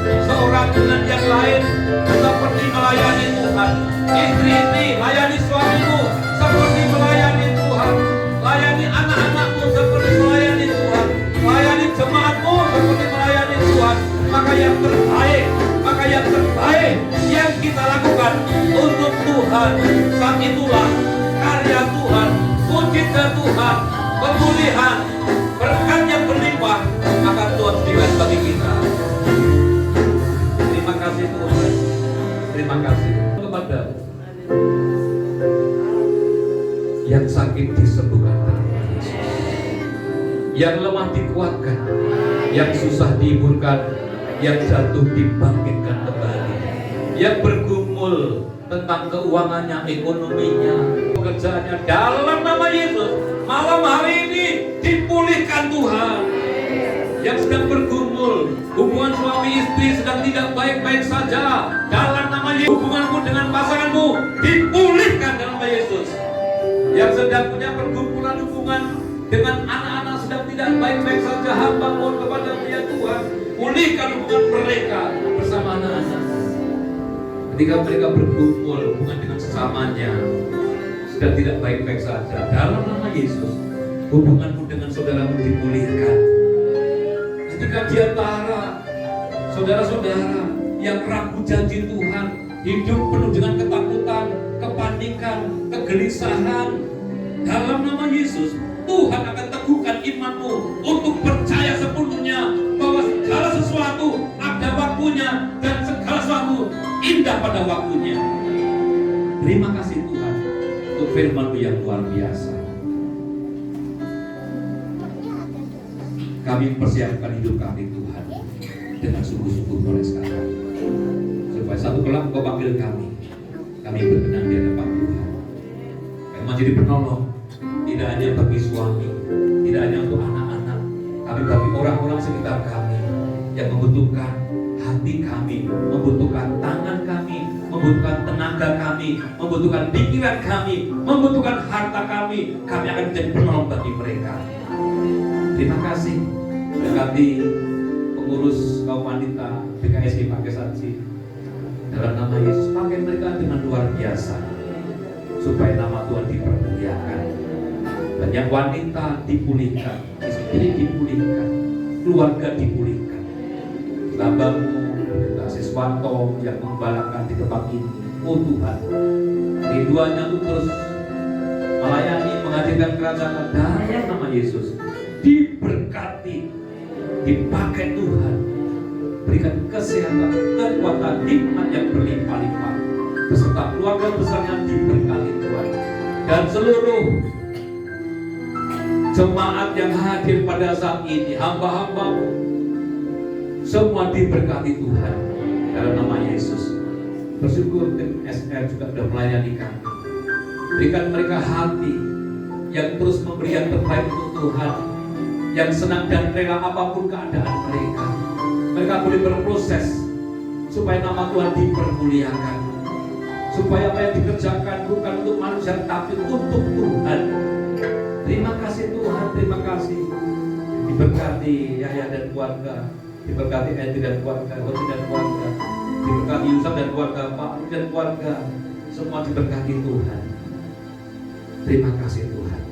seorang dengan yang lain seperti melayani Tuhan. Istri-istri, layani suamimu seperti melayani Tuhan. Layani anak-anakmu seperti melayani Tuhan. Layani jemaatmu seperti melayani Tuhan. Maka yang terbaik yang kita lakukan untuk Tuhan, saat itulah karya Tuhan, mujizat Tuhan, pemulihan, berkat yang berlimpah akan Tuhan berikan bagi kita. Terima kasih Tuhan. Terima kasih kepada yang sakit disembuhkan dalam nama Yesus, yang lemah dikuatkan, yang susah dihiburkan, yang jatuh dibangkitkan kembali, yang bergumul tentang keuangannya, ekonominya, pekerjaannya, dalam nama Yesus malam hari ini dipulihkan Tuhan. Yang sedang bergumul, hubungan suami istri sedang tidak baik-baik saja, dalam nama Yesus hubunganmu dengan pasanganmu dipulihkan dalam nama Yesus. Yang sedang punya pergumulan hubungan dengan anak-anak sedang tidak baik-baik saja, hamba mohon kepada ya Tuhan, pulihkan hubungan mereka bersama anak-anak. Ketika mereka berkumpul hubungan dengan sesamanya sedang tidak baik-baik saja, dalam nama Yesus hubunganmu dengan saudaramu dipulihkan. Ketika di antara saudara-saudara yang ragu janji Tuhan, hidup penuh dengan ketakutan, kepanikan, kegelisahan, dalam nama Yesus Tuhan akan teguhkan imanmu untuk percaya sepenuhnya bahwa segala sesuatu ada waktunya dan segala sesuatu indah pada waktunya. Terima kasih Tuhan untuk firman-Mu yang luar biasa. Kami persiapkan hidup kami Tuhan dengan sungguh-sungguh mulai sekarang, supaya satu kelak Kau panggil kami berkenan di hadapan Tuhan. Kami menjadi penolong, tidak hanya bagi suami, tidak hanya untuk anak-anak, tapi bagi orang-orang sekitar kami yang membutuhkan hati kami, membutuhkan tangan kami, membutuhkan tenaga kami, membutuhkan pikiran kami, membutuhkan harta kami akan menjadi penolong bagi mereka. Terima kasih. Berkati pengurus kaum wanita BKSI Pakai Saji, dalam nama Yesus pakai mereka dengan luar biasa supaya nama Tuhan dipermuliakan. Banyak wanita dipulihkan, istri dipulihkan, keluarga dipulihkan. Hambamu kita Siswanto yang membalakan di tempat ini, oh Tuhan, rinduannya untuk terus melayani, menghadirkan kerajaan dalam nama Yesus. Diberkati, dipakai Tuhan, berikan kesehatan, kekuatan, hikmat yang berlimpah-limpah beserta keluarga besarnya diberkati Tuhan, dan seluruh jemaat yang hadir pada saat ini, hamba-hambamu semua diberkati Tuhan dalam nama Yesus. Bersyukur tim SR juga sudah melayani kami. Berikan mereka hati yang terus memberi yang terbaik untuk Tuhan, yang senang dan rela apapun keadaan mereka. Mereka boleh berproses supaya nama Tuhan dipermuliakan, supaya apa yang dikerjakan bukan untuk manusia tapi untuk Tuhan. Terima kasih Tuhan, terima kasih. Diberkati Yahya dan keluarga, diberkati Edi dan keluarga, Roti dan keluarga, diberkati Yusuf dan keluarga, Pak dan keluarga, semua diberkati Tuhan. Terima kasih Tuhan.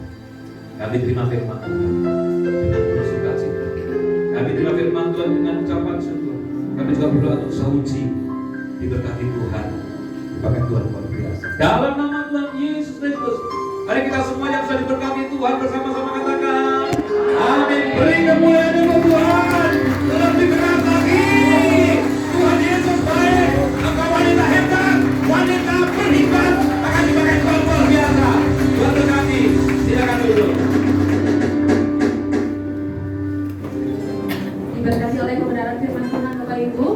Kami terima firman Tuhan dengan penuh sukacita. Kami terima firman Tuhan dengan ucapan syukur. Kami juga berdoa untuk Sauji, diberkati Tuhan, dipakai Tuhan luar biasa. Dalam nama Tuhan Yesus Kristus, Mari kita semuanya bisa diberkati Tuhan bersama-sama katakan amin. Beri kemuliaan untuk Tuhan. Lebih keras lagi. Tuhan Yesus baik. Engkau wanita hebat, wanita beriman, akan dipakai Tuhan luar biasa. Tuhan berkati. Silakan duduk. Diberkati oleh kebenaran firman Tuhan Bapak Ibu.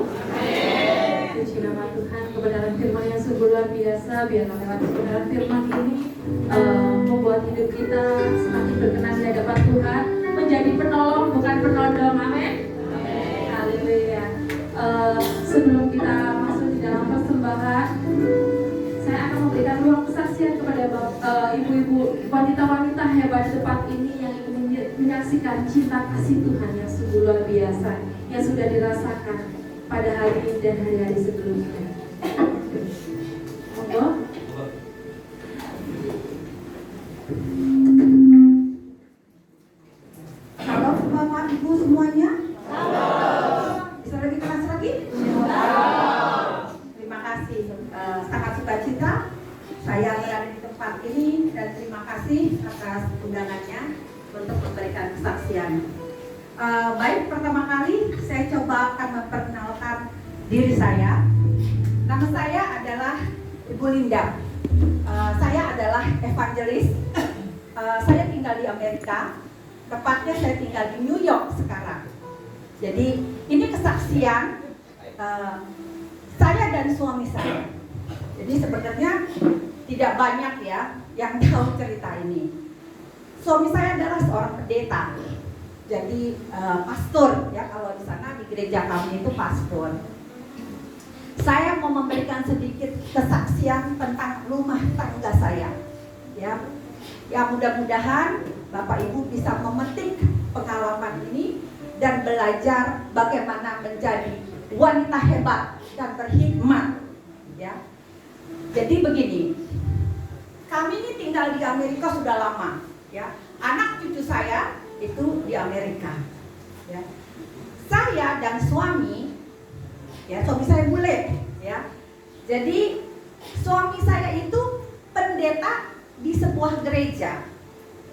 Puji nama Tuhan, kebenaran firman yang sungguh luar biasa. Biarlah lewat kebenaran firman ini membuat hidup kita semakin berkenan di hadapan Tuhan, menjadi penolong bukan penodong. Amin. Haleluya. Sebelum kita masuk di dalam persembahan, saya akan memberikan ruang kesaksian kepada ibu-ibu, wanita-wanita hebat di tempat ini yang ingin menyaksikan cinta kasih Tuhan yang sungguh luar biasa yang sudah dirasakan pada hari ini dan hari-hari sebelumnya. Monggo. Halo Bapak Ibu semuanya. Bisa lebih keras lagi? Terima kasih. Sangat sukacita saya berada di tempat ini dan terima kasih atas undangannya untuk memberikan kesaksian. Baik, pertama kali saya coba akan memperkenalkan diri saya. Nama saya adalah Ibu Linda. Saya adalah evangelis. Saya tinggal di Amerika. Tepatnya saya tinggal di New York sekarang. Jadi ini kesaksian saya dan suami saya. Jadi sebenarnya tidak banyak ya yang tahu cerita ini. Suami saya adalah seorang pendeta. Jadi pastor ya, kalau di sana di gereja kami itu pastor. Saya mau memberikan sedikit kesaksian tentang rumah tangga saya. Ya mudah-mudahan Bapak Ibu bisa memetik pengalaman ini dan belajar bagaimana menjadi wanita hebat dan berhikmat. Ya. Jadi begini, kami ini tinggal di Amerika sudah lama. Ya. Anak cucu saya itu di Amerika. Ya. Saya dan suami, ya suami saya bule. Ya. Jadi suami saya itu pendeta di sebuah gereja.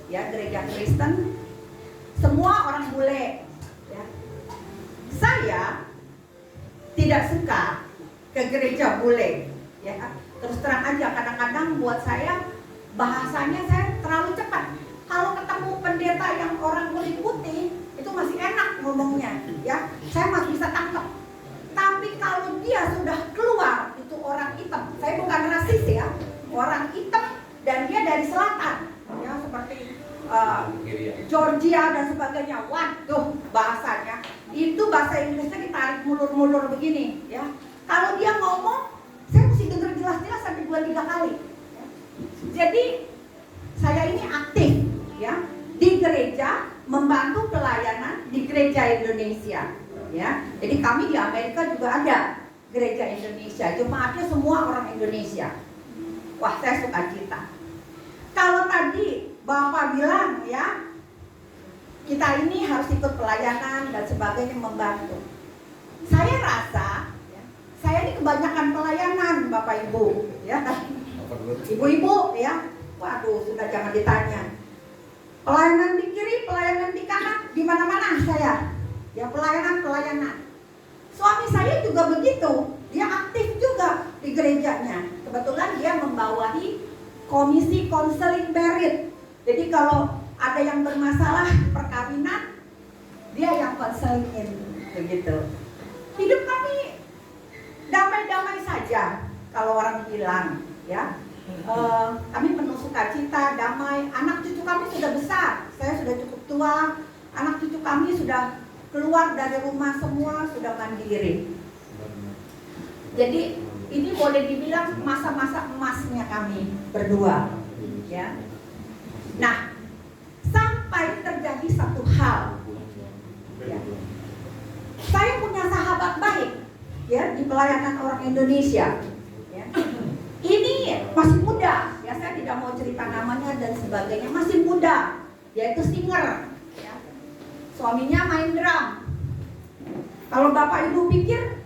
Ya, gereja Kristen, semua orang bule. Ya. Saya tidak suka ke gereja bule. Ya, terus terang aja kadang-kadang buat saya bahasanya saya terlalu cepat. Kalau ketemu pendeta yang orang kulit putih itu masih enak ngomongnya, ya, saya masih bisa tangkap. Tapi kalau dia sudah keluar itu orang hitam, saya bukan rasis ya, orang hitam dan dia dari selatan, ya seperti Georgia dan sebagainya. Waduh, bahasanya itu bahasa Inggrisnya ditarik mulur-mulur begini ya. Kalau dia ngomong saya mesti dengar jelas-jelas sampai 2-3 kali ya. Jadi saya ini aktif ya di gereja, membantu pelayanan di gereja Indonesia ya. Jadi kami di Amerika juga ada gereja Indonesia, jemaatnya semua orang Indonesia. Wah, saya suka cita. Kalau tadi Bapak bilang ya, kita ini harus ikut pelayanan dan sebagainya, membantu. Saya rasa ya, saya ini kebanyakan pelayanan Bapak Ibu ya. Ibu-ibu ya, waduh sudah jangan ditanya. Pelayanan di kiri, pelayanan di kanan, di mana-mana saya. Ya pelayanan. Suami saya juga begitu, dia aktif juga di gerejanya. Kebetulan dia membawahi komisi konseling merit. Jadi kalau ada yang bermasalah perkawinan, dia yang konselingin, begitu. Hidup kami damai-damai saja kalau orang bilang, ya. Kami penuh sukacita, damai. Anak cucu kami sudah besar, saya sudah cukup tua. Anak cucu kami sudah keluar dari rumah semua, sudah mandiri. Jadi ini boleh dibilang masa-masa emasnya kami berdua, ya. Nah, sampai terjadi satu hal, ya. Saya punya sahabat baik, ya, di pelayanan orang Indonesia, ya. Ini masih muda, ya, saya tidak mau cerita namanya dan sebagainya, masih muda, yaitu singer, ya. Suaminya main drum. Kalau Bapak Ibu pikir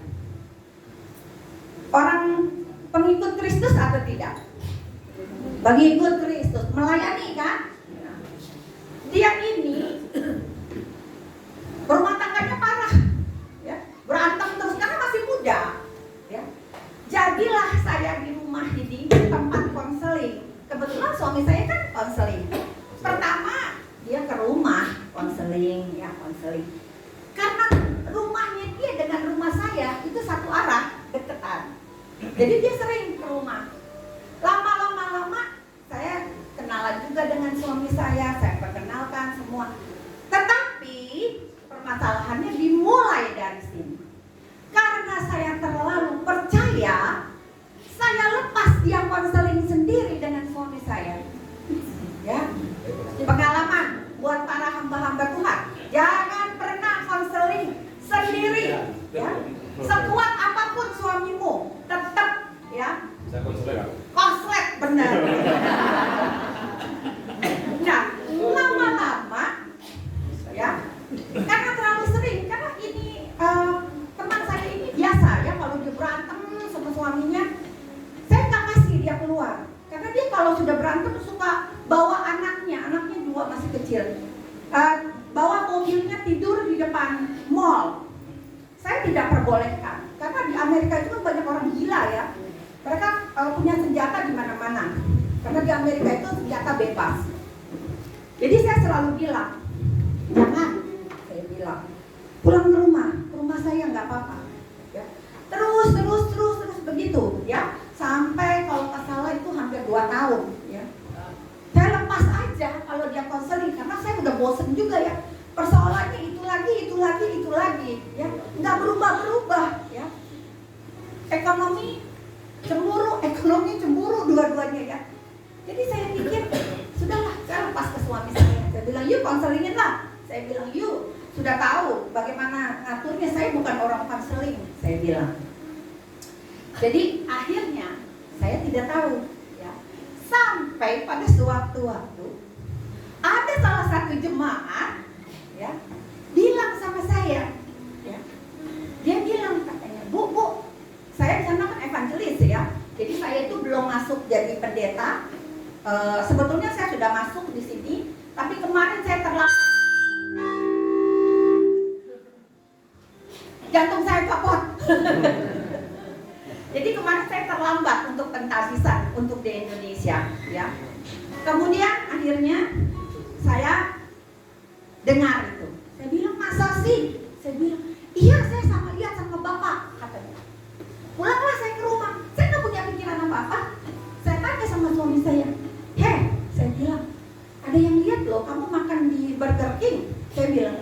orang pengikut Kristus atau tidak? Pengikut Kristus. melayani kan. Dia ini berumah tangganya parah, ya, berantem terus karena masih muda, ya. Jadilah saya di rumah ini tempat konseling. Kebetulan suami saya kan konseling. Pertama dia ke rumah konseling, ya konseling. Karena rumahnya dia dengan rumah saya itu satu arah, deketan. Jadi dia sering ke rumah. Lama saya kenalan juga dengan suami saya perkenalkan semua. Tetapi permasalahannya dimulai dari sini. Karena saya terlalu percaya, saya lepas dia konseling sendiri dengan suami saya. Ya, pengalaman buat para hamba-hamba Tuhan, jangan pernah konseling sendiri. Ya, sekuat apapun suamimu, tetap ya konslet benar. Nah, lama-lama ya, karena terlalu sering, karena ini teman saya ini biasa ya, kalau dia berantem sama suaminya, saya nggak kasih dia keluar, karena dia kalau sudah berantem suka bawa anaknya dua masih kecil, bawa mobilnya tidur di depan mall. Saya tidak perbolehkan, karena di Amerika itu kan banyak orang gila ya. Mereka punya senjata di mana-mana, karena di Amerika itu senjata bebas. Jadi saya selalu bilang, jangan, saya bilang, pulang ke rumah saya nggak apa-apa. Ya. Terus begitu, ya, sampai kalau nggak salah itu hampir 2 tahun. Ya. Saya lepas aja kalau dia konseling, karena saya udah bosen juga ya. Persoalannya itu lagi, ya, nggak berubah, ya. Ekonomi cemburu dua-duanya ya. Jadi saya pikir, sudahlah, saya lepas ke suami saya. Saya bilang, yuk konselingin lah. Saya bilang, yuk, sudah tahu bagaimana ngaturnya. Saya bukan orang konseling, saya bilang. Jadi akhirnya saya tidak tahu, ya. Sampai pada suatu waktu ada salah satu jemaat, ya, bilang sama saya, ya. Dia bilang katanya, Bu, saya di sana kan evangelis ya. Jadi saya itu belum masuk jadi pendeta. Sebetulnya saya sudah masuk di sini, tapi kemarin saya terlambat. Jantung saya copot. Jadi kemarin saya terlambat untuk pentabisan untuk di Indonesia, ya. Kemudian akhirnya saya dengar itu. Saya bilang, masa sih? Saya bilang, iya, saya lihat sama Bapak, katanya. Pulanglah saya ke rumah, saya nggak punya pikiran apa-apa. Saya tanya sama suami saya, saya bilang, ada yang lihat loh, kamu makan di Burger King. Saya bilang,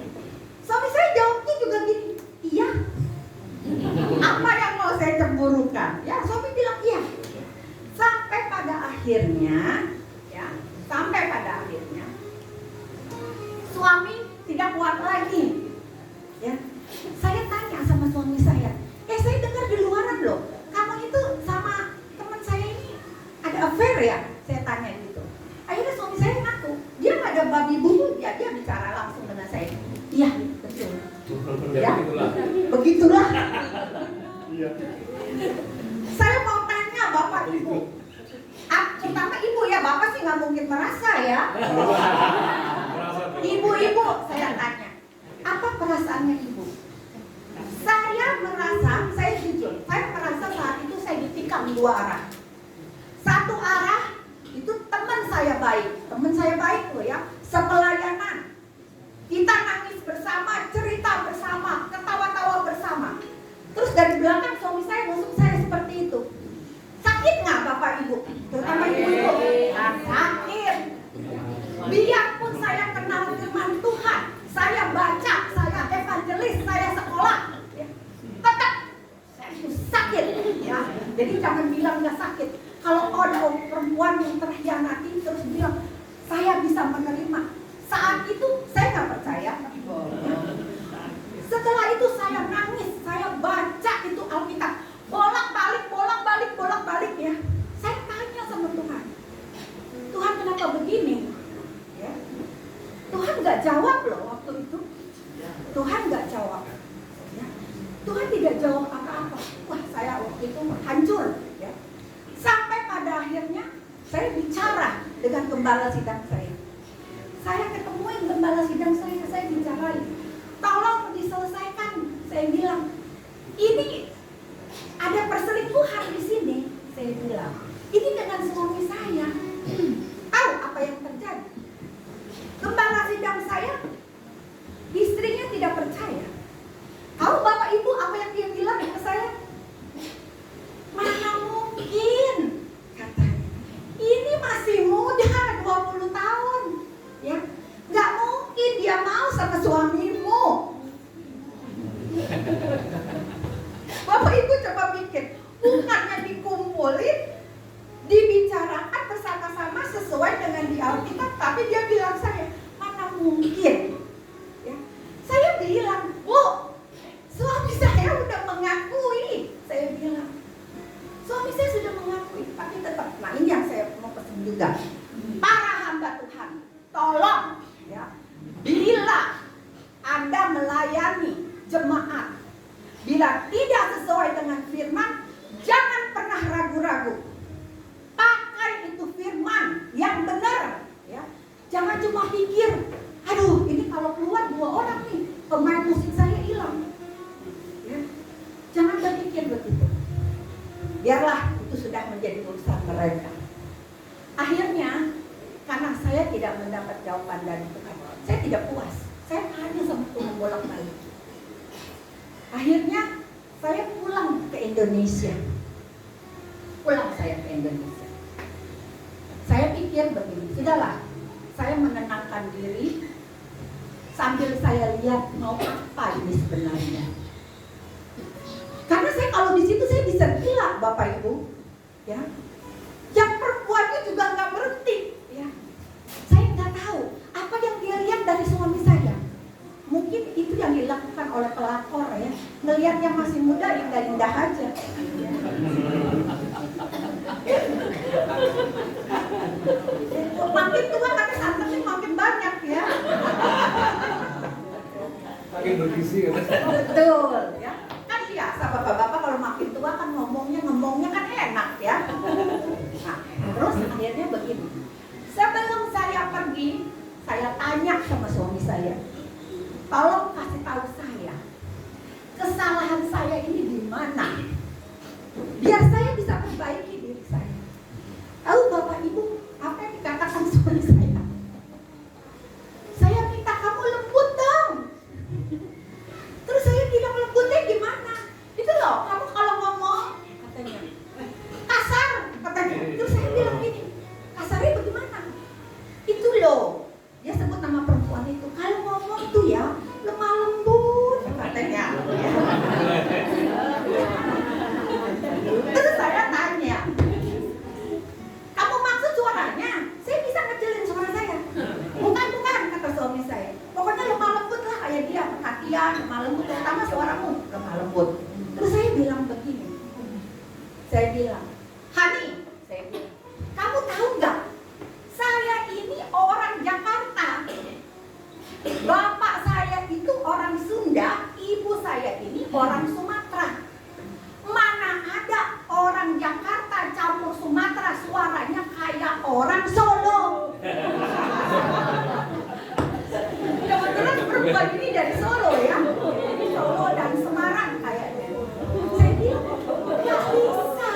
suami saya jawabnya juga gini, iya. Apa yang mau saya cemburukan? Ya, suami bilang iya. Sampai pada akhirnya, suami tidak kuat lagi. Ya, saya tanya sama suami saya, saya dengar di luaran loh, kamu itu sama teman saya ini ada affair ya? Saya tanya gitu. Akhirnya suami saya ngaku, dia nggak ada babi bu, dia bicara langsung dengan saya. Iya, betul. Ya, begitulah. Saya mau tanya Bapak Ibu, terutama Ibu ya, Bapak sih nggak mungkin merasa ya. Ibu-ibu, saya tanya, apa perasaannya Ibu? Saya jujur, saya merasa saat itu saya ditikam 2 arah. Satu arah itu teman saya baik loh ya, sepelayanan. Kita nangis bersama, cerita bersama, ketawa-tawa bersama. Terus dari belakang suami saya musuh saya seperti itu. Sakit nggak Bapak Ibu? Terutama ibu-ibu. Sakit. Biarpun saya kenal firman Tuhan, saya baca, saya evangelis, saya sekolah, ya, tetap saya itu sakit, ya. Jadi jangan bilang nggak sakit. Kalau ada perempuan yang terhianati terus bilang saya bisa menerima, saat itu saya nggak percaya. Setelah itu saya nangis, saya baca itu Alkitab, bolak-balik ya. Saya tanya sama Tuhan, Tuhan kenapa begini? Ya. Tuhan nggak jawab loh waktu itu. Tuhan nggak jawab. Ya. Tuhan tidak jawab apa-apa. Wah, saya waktu itu hancur. Ya. Sampai pada akhirnya saya bicara dengan gembala sidang saya. Saya ketemuin gembala sidang saya bicarain, tolong diselesaikan. Saya bilang, ini ada perselingkuhan di sini. Saya bilang, ini dengan suami saya. Tahu apa yang terjadi? Gembala sidang saya, istrinya tidak percaya. Tahu Bapak Ibu apa yang dia bilang ke saya? Mana mungkin, katanya. Ini masih muda, 20 tahun. Ya, nggak mungkin dia mau sama suamimu. Bapak Ibu coba mikir, bukannya dikumpulin, dibicarakan bersama-sama sesuai dengan di Alkitab, tapi dia bilang saya, mana mungkin? Ya. Saya bilang, Bu, suami saya udah mengakui. Saya bilang, suami saya sudah mengakui, tapi tetap. Nah, ini yang saya mau pesan juga. Para hamba Tuhan, tolong ya, bila Anda melayani jemaat, bila tidak sesuai dengan firman, jangan pernah ragu-ragu. Pakai itu firman yang benar, ya. Jangan cuma pikir, aduh, ini kalau keluar 2 orang nih, pemain musik saya hilang. Ya. Jangan berpikir begitu. Biarlah itu sudah menjadi urusan mereka. Akhirnya, karena saya tidak mendapat jawaban dari Tuhan, saya tidak puas. Saya tanya sama Tuhan bolak-balik. Akhirnya saya pulang ke Indonesia. Pulang saya ke Indonesia. Saya pikir begini, sudahlah, saya menenangkan diri sambil saya lihat mau apa ini sebenarnya. Karena saya kalau di situ saya bisa gila, Bapak Ibu, ya. Yang perempuannya juga nggak berhenti, ya. Saya nggak tahu apa yang dia lihat dari suami saya. Mungkin itu yang dilakukan oleh pelakor, ya. Melihat yang masih muda indah-indah aja. Makin tua kata santetnya makin banyak, ya. Makin bergizi ya. Betul, ya. Kan biasa bapak-bapak kalau makin tua kan ngomongnya kan enak, ya. Nah, terus akhirnya begini. Sebelum saya pergi, saya tanya sama suami saya, tolong kasih tahu saya kesalahan saya ini di mana, biar saya bisa perbaiki diri saya. Tahu Bapak Ibu apa yang dikatakan suami saya? Saya minta kamu lembut dong. Terus saya bilang, lembutnya gimana? Itu loh, kamu kalau ngomong katanya kasar, katanya. Terus saya bilang gini, kasarnya bagaimana? Itu loh, dia sebut nama perempuan itu, kalau ngomong tuh ya lemah lembut, katanya. Terus saya tanya, kamu maksud suaranya? Saya bisa ngecilin suara saya. Bukan, kata suami saya. Pokoknya lemah lembut lah kayak dia, perhatian, lemah lembut, terutama suaramu lemah lembut. Terus saya bilang begini, saya bilang, Hani, saya bilang, kamu tahu nggak? Saya ini orang Jakarta. Bapak saya itu orang Sunda, ibu saya ini orang Sumatera. Mana ada orang Jakarta campur Sumatera suaranya kayak orang Solo. Kebetulan perempuan ini dari Solo, ya. Dari Solo dan Semarang kayaknya. Saya bilang, nggak bisa.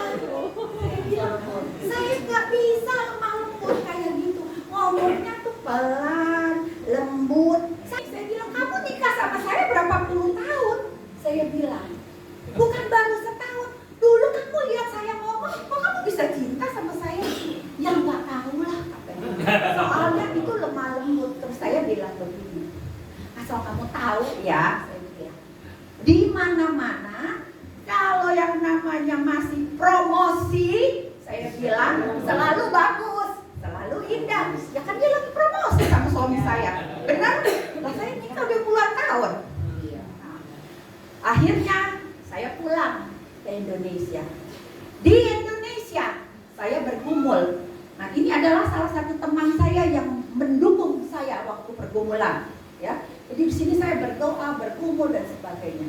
Saya bilang, saya nggak bisa lemah lembut kayak gitu. Ngomongnya tuh pelan, lembut. Saya bilang, kamu nikah sama saya berapa puluh tahun? Saya bilang, bukan baru setahun. Dulu kamu lihat saya ngomong, kok kamu bisa cinta sama saya? Ya nggak tahu lah, katanya. Soalnya itu lemah lembut. Terus saya bilang begini, asal kamu tahu ya, saya bilang, di mana-mana kalau yang namanya masih promosi, saya bilang selalu bagus, selalu indah. Ya kan dia lagi promosi sama suami saya, benar? Lah saya nikah udah puluhan tahun. Nah, akhirnya saya pulang ke Indonesia. Di Indonesia saya bergumul. Nah, ini adalah salah satu teman saya yang mendukung saya waktu pergumulan, ya. Jadi di sini saya berdoa, bergumul dan sebagainya.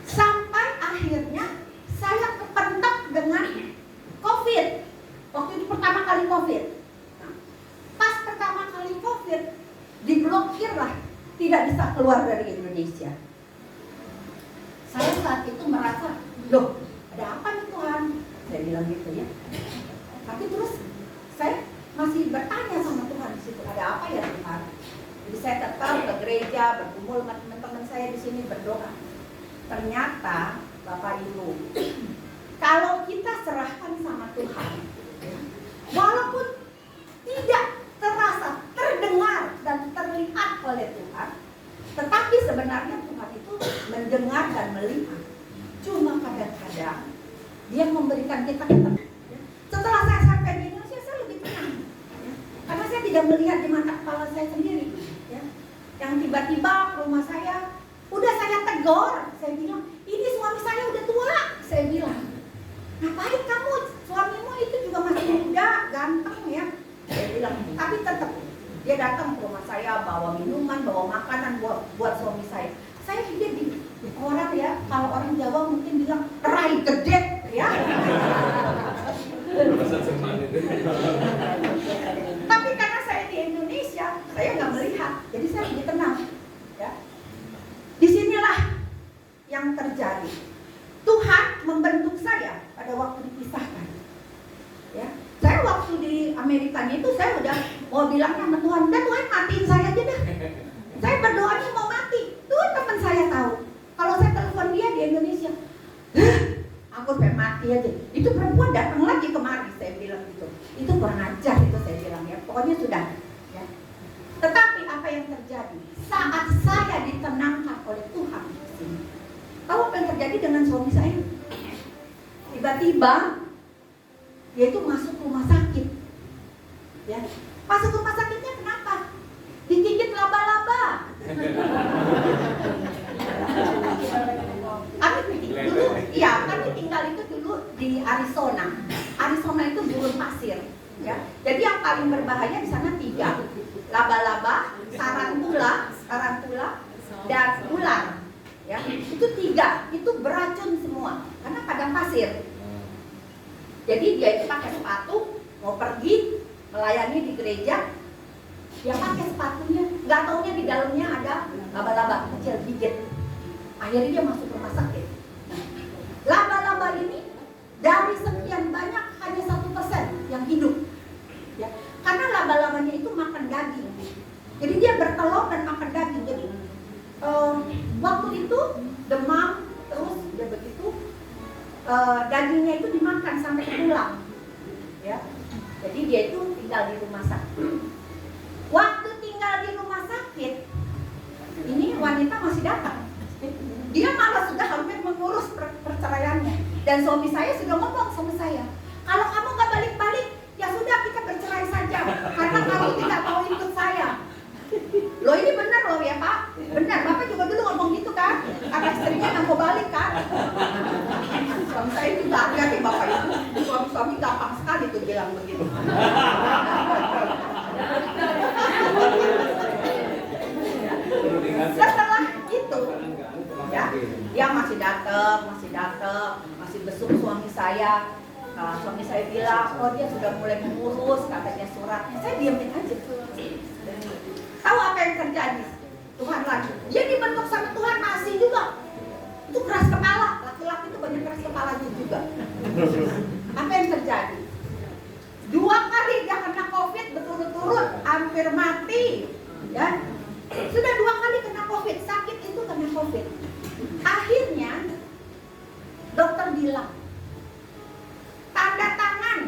Sampai akhirnya saya kepentok dengan COVID. Waktu itu pertama kali COVID. tidak bisa keluar dari Indonesia. Saya saat itu merasa, loh, ada apa nih Tuhan? Saya bilang gitu ya. Tapi terus saya masih bertanya sama Tuhan di situ, ada apa ya Tuhan? Jadi saya tetap ke gereja, berkumpul sama teman-teman saya di sini berdoa. Ternyata Bapak Ibu, kalau kita serahkan sama Tuhan, walaupun tidak terasa, terdengar dan terlihat oleh Tuhan, tetapi sebenarnya Tuhan itu mendengar dan melihat. Cuma kadang-kadang Dia memberikan kita ketenangan. Setelah saya sampai di Indonesia, saya lebih tenang, karena saya tidak melihat di mata kepala saya sendiri, ya. Yang tiba-tiba ke rumah saya, udah saya tegur, saya bilang, ini suami saya udah tua, saya bilang, ngapain kamu, suamimu itu juga masih muda, ganteng ya, saya bilang, tapi tetap dia datang ke rumah saya, bawa minuman, bawa makanan buat suami saya. Saya pikir di orang ya, kalau orang Jawa mungkin bilang rai gede ya. Tapi karena saya di Indonesia, saya nggak melihat, jadi saya lebih tenang. Ya. Disinilah yang terjadi. Tuhan membentuk saya pada waktu dipisahkan. Ya. Saya waktu di Amerika itu saya udah mau bilang sama Tuhan, dan Tuhan matiin saya aja dah. Saya berdoanya mau mati. Tuhan teman saya tahu. Kalau saya telepon dia di Indonesia, aku pengen mati aja. Itu perempuan datang lagi kemari, saya bilang gitu. Itu kurang ajar itu saya bilang ya. Pokoknya sudah. Ya. Tetapi apa yang terjadi saat saya ditenangkan oleh Tuhan di sini? Tahu apa yang terjadi dengan suami saya? Tiba-tiba dia itu masuk rumah sakit. Ya. Masuk rumah sakitnya kenapa? Digigit laba-laba. Kami tinggal itu dulu di Arizona. Arizona itu gurun pasir. Ya. Jadi yang paling berbahaya di sana 3, laba-laba, tarantula, dan ular. Ya. Itu 3, itu beracun semua karena padang pasir. Jadi dia itu pakai sepatu, mau pergi melayani di gereja, dia pakai sepatunya, nggak taunya di dalamnya ada laba-laba kecil gigit. Akhirnya dia masuk rumah sakit. Nah, laba-laba ini dari sekian banyak hanya 1% yang hidup, ya. Karena laba-labanya itu makan daging. Jadi dia bertelur dan makan daging. Jadi waktu itu demam, terus dia begitu dagingnya itu dimakan sampai ke tulang, ya. Jadi dia itu tinggal di rumah sakit. Waktu tinggal di rumah sakit, ini wanita masih datang. Dia malah sudah hampir mengurus perceraiannya. Dan suami saya sudah ngomong sama saya, kalau kamu nggak balik-balik, ya sudah kita bercerai saja. Karena kamu tidak mau ikut saya. Loh ini benar loh ya Pak. Benar, Bapak juga dulu ngomong gitu kan. Ada istrinya nggak mau balik kan. Suami saya itu nggak ada nih Bapak itu. Suami gampang sekali tuh bilang begitu. Setelah itu, ya, dia masih datang, masih besuk suami saya. Suami saya bilang, oh dia sudah mulai mengurus, katanya suratnya. Saya diamin aja. Tahu apa yang terjadi? Tuhan lagi. Dia dibentuk sama Tuhan masih juga. Itu keras kepala. Laki-laki itu banyak keras kepalanya juga. Apa yang terjadi? 2 kali dia kena COVID berturut-turut, hampir mati. Ya. Sudah 2 kali kena COVID, sakit itu kena COVID. Akhirnya dokter bilang, tanda tangan.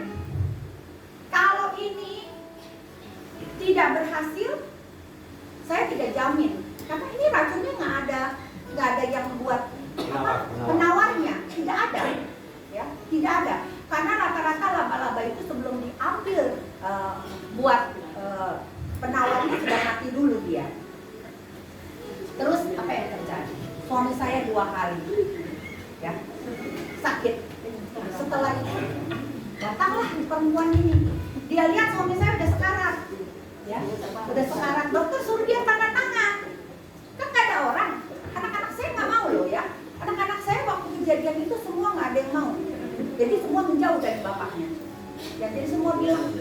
Kalau ini tidak berhasil, saya tidak jamin. Karena ini racunnya nggak ada yang buat penawarnya, tidak ada. Ya, tidak ada. Karena rata-rata laba-laba itu sebelum diambil buat penawarnya sudah mati dulu dia. Terus apa yang terjadi? Suami saya 2 kali, ya, sakit. Setelah itu datanglah perempuan ini. Dia lihat suami saya udah sekarat, ya, udah sekarat. Dokter suruh dia tanda tangan. Kan nggak ada orang. Anak-anak saya nggak mau loh ya. Anak-anak saya waktu kejadian itu semua nggak ada yang mau. Jadi semua menjauh dari bapaknya. Ya, jadi semua bilang,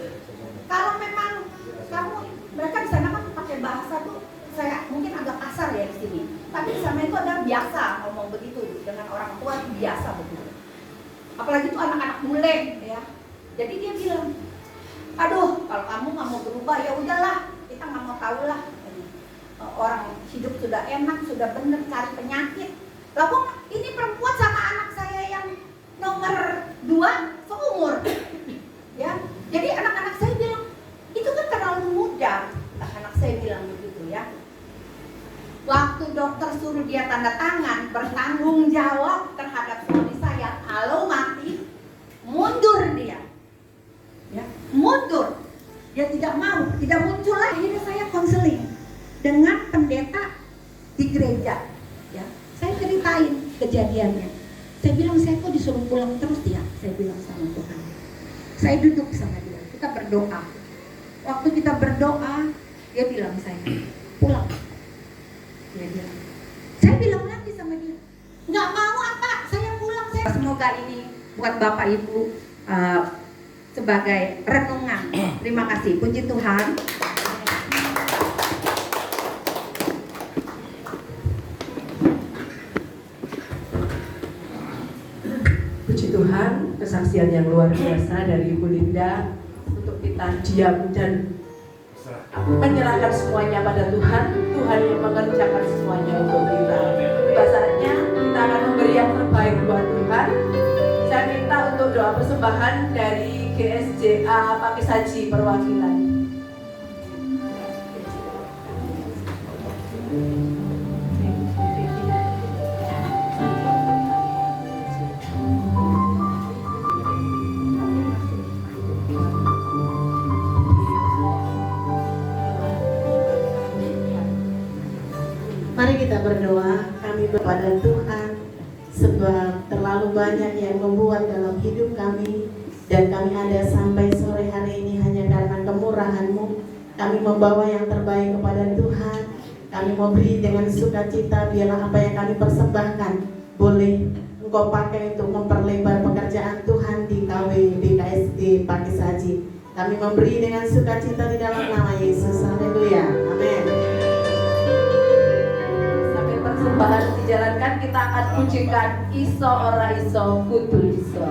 kalau memang kamu, mereka di sana kan pakai bahasa tuh, saya mungkin agak kasar ya di sini, tapi di sana itu adalah biasa ngomong begitu dengan orang tua, itu biasa begitu. Apalagi itu anak-anak bule ya. Jadi dia bilang, aduh kalau kamu nggak mau berubah ya udahlah, kita nggak mau tahu lah. Orang hidup sudah enak, sudah bener, cari penyakit. Lalu ini perempuan sama anak saya yang nomor 2 seumur, ya. Jadi anak-anak saya bilang itu kan terlalu muda. Anak saya bilang begitu ya. Waktu dokter suruh dia tanda tangan bertanggung jawab terhadap suami saya, kalau mati, mundur dia, ya, mundur. Dia tidak mau, tidak muncul lagi. Akhirnya saya konseling dengan pendeta di gereja, ya. Saya ceritain kejadiannya. Saya bilang, saya kok disuruh pulang terus ya? Saya bilang sama Tuhan. Saya duduk sama dia, kita berdoa. Waktu kita berdoa, dia bilang saya, pulang. Dia bilang, saya bilang lagi sama dia, nggak mau apa, saya pulang. Semoga ini buat Bapak Ibu sebagai renungan. Terima kasih, puji Tuhan. Puji Tuhan, kesaksian yang luar biasa dari Ibu Linda untuk kita diam dan menyerahkan semuanya pada Tuhan. Tuhan yang mengerjakan semuanya untuk kita. Tiba saatnya kita akan memberi yang terbaik buat Tuhan. Saya minta untuk doa persembahan dari GSJA Pakis Haji perwakilan. Mari kita berdoa kami kepada Tuhan, sebab terlalu banyak yang membuat dalam hidup kami, dan kami ada sampai sore hari ini hanya karena kemurahan-Mu. Kami membawa yang terbaik kepada Tuhan. Kami memberi dengan sukacita, biarlah apa yang kami persembahkan boleh Engkau pakai untuk memperlebar pekerjaan Tuhan di KW BKSD Pakis Haji. Kami memberi dengan sukacita di dalam nama Yesus. Haleluya. Amin. Persembahan dijalankan, kita akan pujikan iso ora iso kudu iso.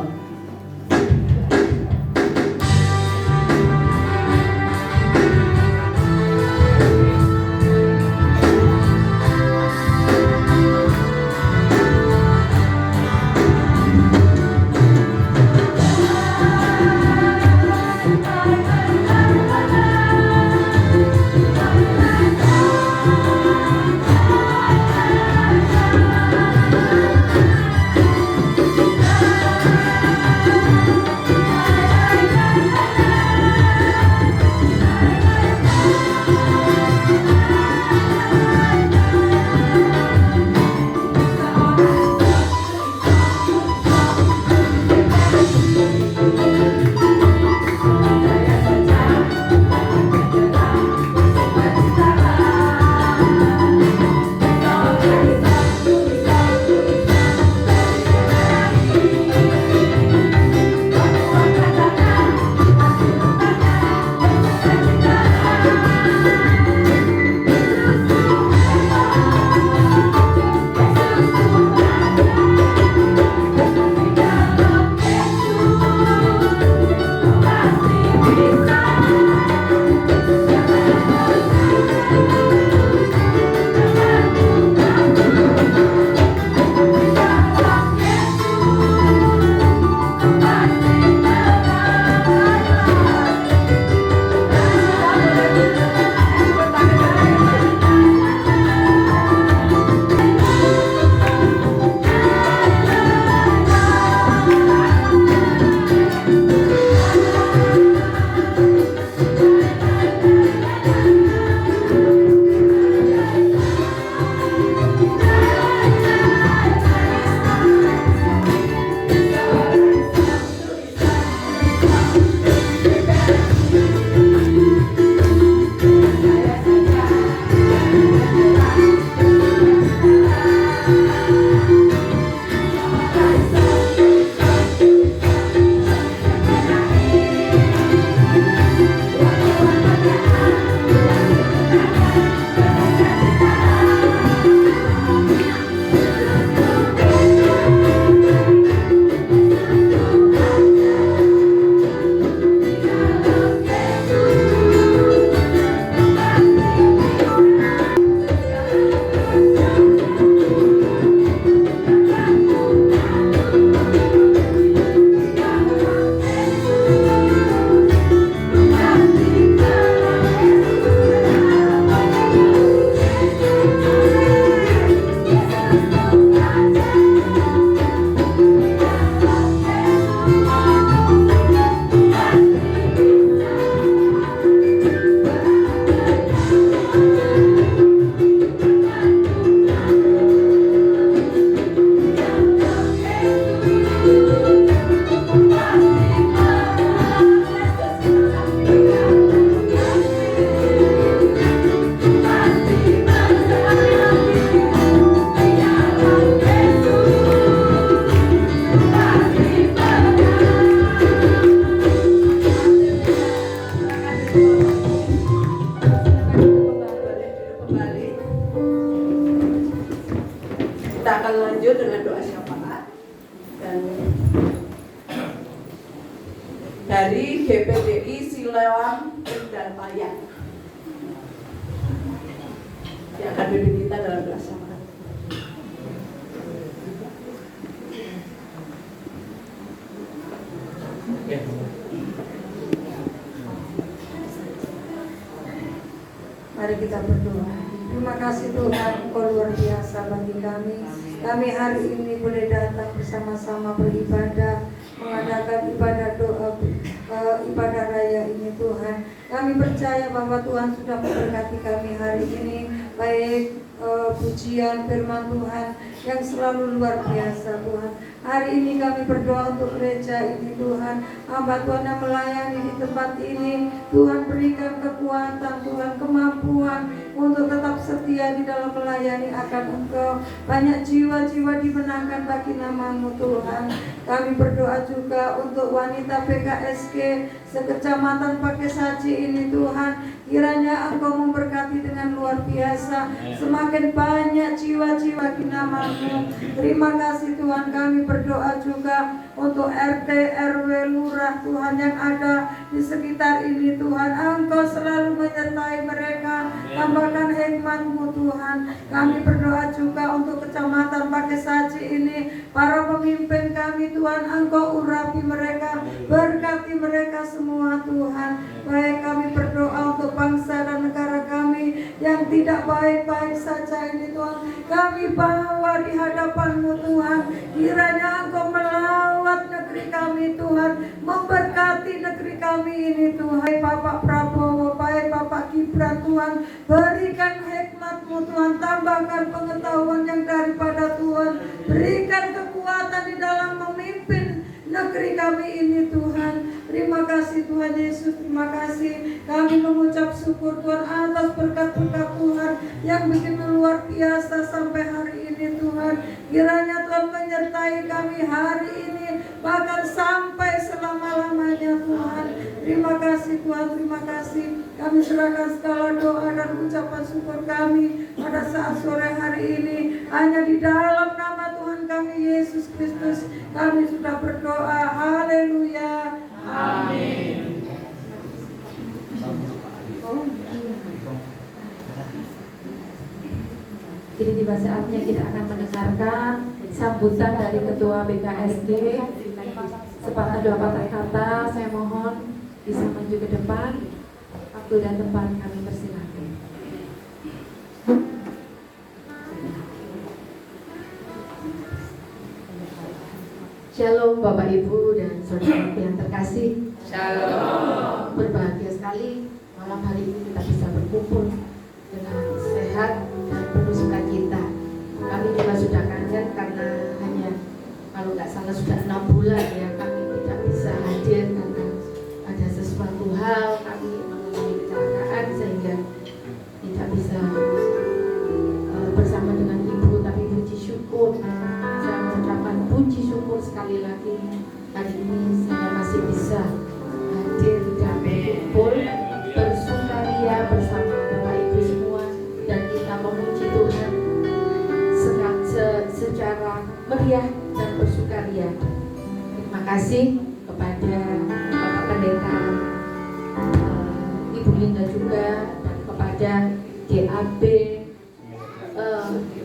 Terima Kita akan lanjut dengan doa syafaat dan dari GPDI Silewang dan Payan. Dia akan pimpin kita dalam doa syafaat. Mari kita berdoa. Terima kasih Tuhan, Engkau luar biasa bagi kami. Kami hari ini boleh datang bersama-sama beribadah, mengadakan ibadah doa, ibadah raya ini Tuhan. Kami percaya bahwa Tuhan sudah memberkati kami hari ini, baik pujian firman Tuhan yang selalu luar biasa Tuhan. Hari ini kami berdoa untuk gereja ini Tuhan, hamba Tuhan yang melayani di tempat ini, Tuhan berikan kekuatan, Tuhan kemampuan untuk tetap setia di dalam melayani akan Engkau. Banyak jiwa-jiwa dimenangkan bagi nama-Mu Tuhan. Kami berdoa juga untuk wanita PKSG sekecamatan Pakai Saji ini Tuhan. Kiranya Engkau memberkati dengan luar biasa, semakin banyak jiwa-jiwa di nama-Mu. Terima kasih Tuhan. Kami berdoa juga untuk RT, RW, lurah Tuhan yang ada di sekitar ini Tuhan. Engkau selalu menyertai mereka, tambahkan hikmat-Mu Tuhan. Kami berdoa juga untuk kecamatan Pakai Saji ini, para pemimpin kami Tuhan, Engkau urapi mereka, berkati mereka semua Tuhan. Baik, kami berdoa untuk bangsa dan negara kami yang tidak baik-baik saja ini Tuhan, kami bawa di hadapan-Mu Tuhan. Kiranya Engkau melawat negeri kami Tuhan, memberkati negeri kami ini Tuhan. Baik Bapak Prabowo, baik Bapak Gibran Tuhan, berikan hikmat-Mu Tuhan, tambahkan pengetahuan yang daripada Tuhan, berikan kekuatan di dalam memimpin negeri kami ini Tuhan. Terima kasih Tuhan Yesus, terima kasih. Kami mengucap syukur Tuhan atas berkat-berkat Tuhan yang begitu luar biasa sampai hari ini Tuhan. Kiranya Tuhan menyertai kami hari ini, bahkan sampai selama-lamanya Tuhan. Terima kasih Tuhan, terima kasih. Kami serahkan segala doa dan ucapan syukur kami pada saat sore hari ini. Hanya di dalam nama Tuhan kami Yesus Kristus kami sudah berdoa. Haleluya. Amin. Jadi tiba saatnya kita akan mendengarkan sambutan dari Ketua BKSG. Sepatah dua patah kata, saya mohon bisa maju ke depan. Waktu dan tempat kami persilakan. Shalom Bapak Ibu dan saudara yang terkasih. Shalom. Berbahagia sekali malam hari ini kita bisa berkumpul dengan sehat dan penuh sukacita. Kami juga sudah kangen karena hanya kalau nggak salah sudah 6 bulan ya kami tidak bisa hadir karena ada sesuatu hal, kami mengalami kecelakaan sehingga tidak bisa bersama dengan Ibu. Tapi puji syukur, saya mengucapkan puji syukur sekali lagi hari ini saya masih bisa hadir dan berkumpul bersukaria bersama Bapak Ibu semua dan kita memuji Tuhan secara meriah dan bersukaria. Terima kasih kepada Bapak Pendeta, Ibu Linda juga, dan kepada GAB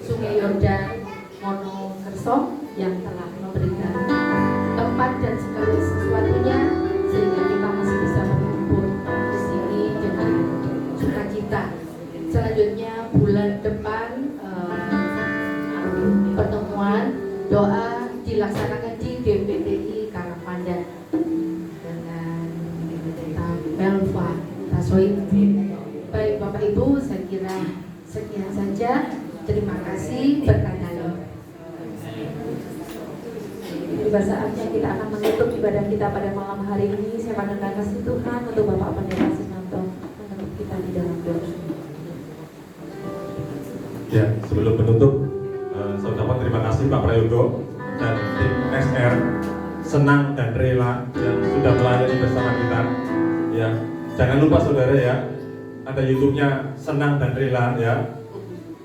Sungai Yordan Monokerso yang telah memberikan tempat dan segala sesuatunya sehingga kita masih bisa berkumpul di sini dengan sukacita. Selanjutnya bulan depan pertemuan doa dilaksanakan di GPDI Karangpandan dengan Melva Tasoid. Baik Bapak Ibu, saya kira sekian saja. Terima kasih, berkat Allah. Tiba saatnya kita akan menutup ibadah kita pada malam hari ini. Saya panggilkan kasih Tuhan untuk Bapak Pendeta Sinanto menutup kita di dalam doa. Ya, sebelum menutup, saya ucapkan terima kasih Pak Prayogo dan tim SR senang dan rela yang sudah melayani bersama kita. Ya, jangan lupa saudara ya, ada YouTube-nya senang dan rela ya,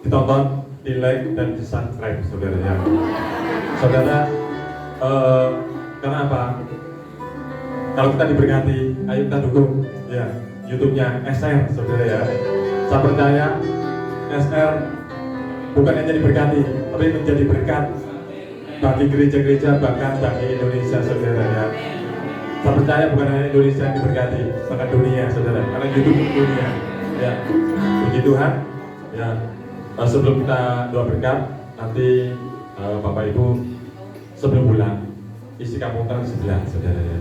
ditonton di like dan di subscribe saudara ya. Saudara, karena apa? Kalau kita diberkati, ayo kita dukung ya YouTube-nya SR saudara ya. Saya percaya SR bukan hanya diberkati, tapi menjadi berkat bagi gereja-gereja bahkan bagi Indonesia saudara ya. Saya percaya bukan hanya Indonesia yang diberkati, bahkan dunia saudara. Karena YouTube dunia ya. Puji Tuhan ya. Sebelum kita doa berkat, nanti Bapak Ibu sebelum pulang isi komputer sebelah saudara ya.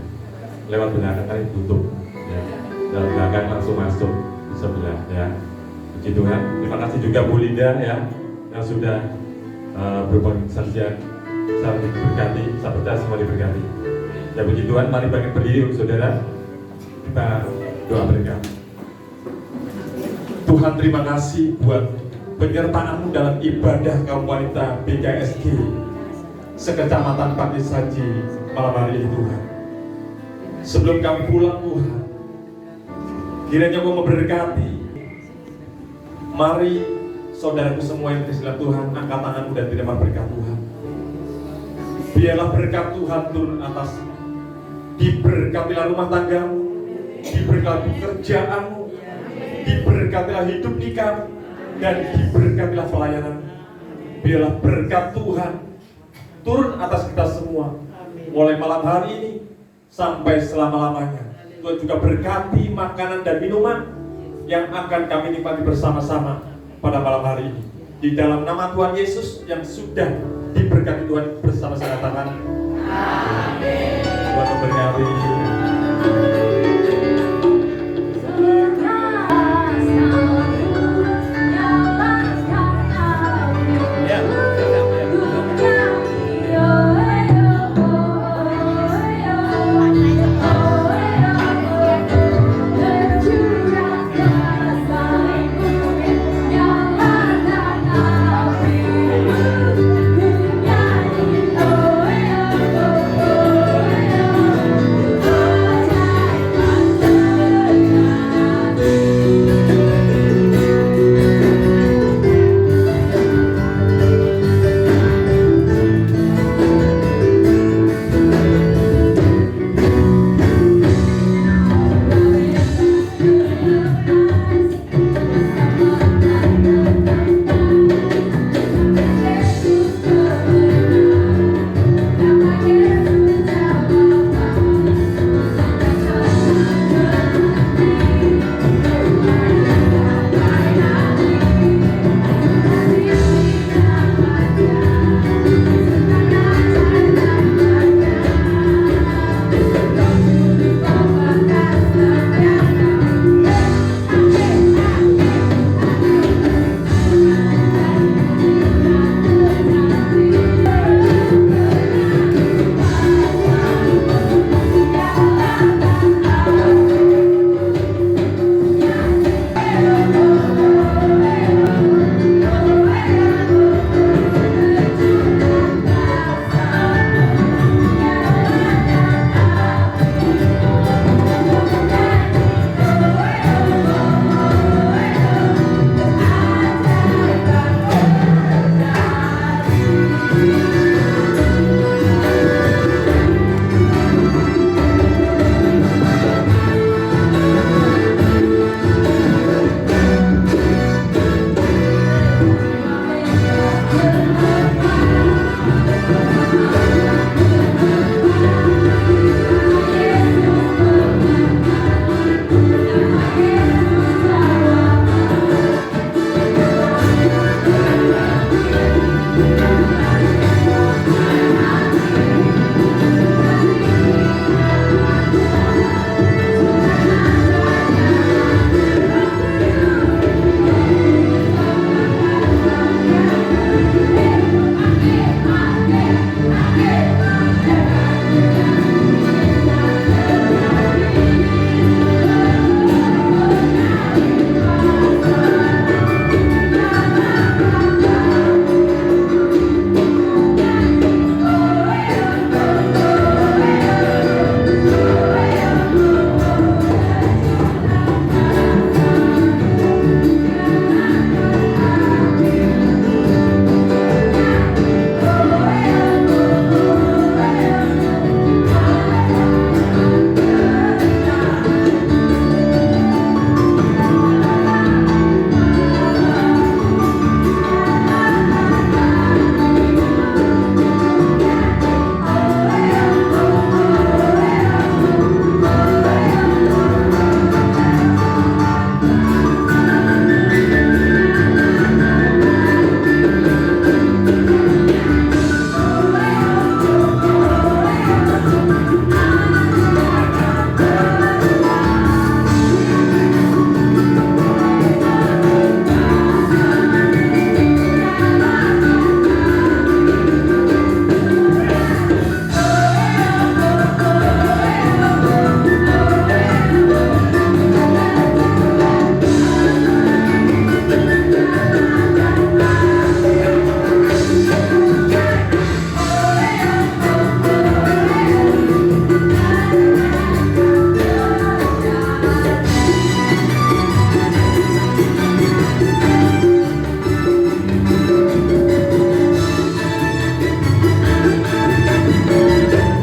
Lewat belakang tadi tutup ya. Dan belakang langsung masuk di sebelah ya. Puji Tuhan. Terima kasih juga Bu Linda ya yang sudah berbagi kesaksian. Saya diberkati, saya percaya semua diberkati. Ya puji Tuhan, mari bangkit berdiri saudara. Kita doa berkat. Tuhan terima kasih buat penyertaan-Mu dalam ibadah kaum wanita BKSG sekecamatan Pati Saji malam hari ini Tuhan. Sebelum kami pulang Tuhan, kiranya Kau memberkati. Mari saudaraku semua yang tersilat Tuhan, angkat tanganmu dan terima berkat Tuhan. Biarlah berkat Tuhan turun atas. Diberkatilah rumah tanggamu, diberkati pekerjaanmu, diberkatilah hidup nikahmu, dan diberkatilah pelayanan. Biarlah berkat Tuhan turun atas kita semua, mulai malam hari ini sampai selama-lamanya. Tuhan juga berkati makanan dan minuman yang akan kami nikmati bersama-sama pada malam hari ini. Di dalam nama Tuhan Yesus yang sudah diberkati Tuhan bersama-sama, katakan amin. Tuhan memberkati.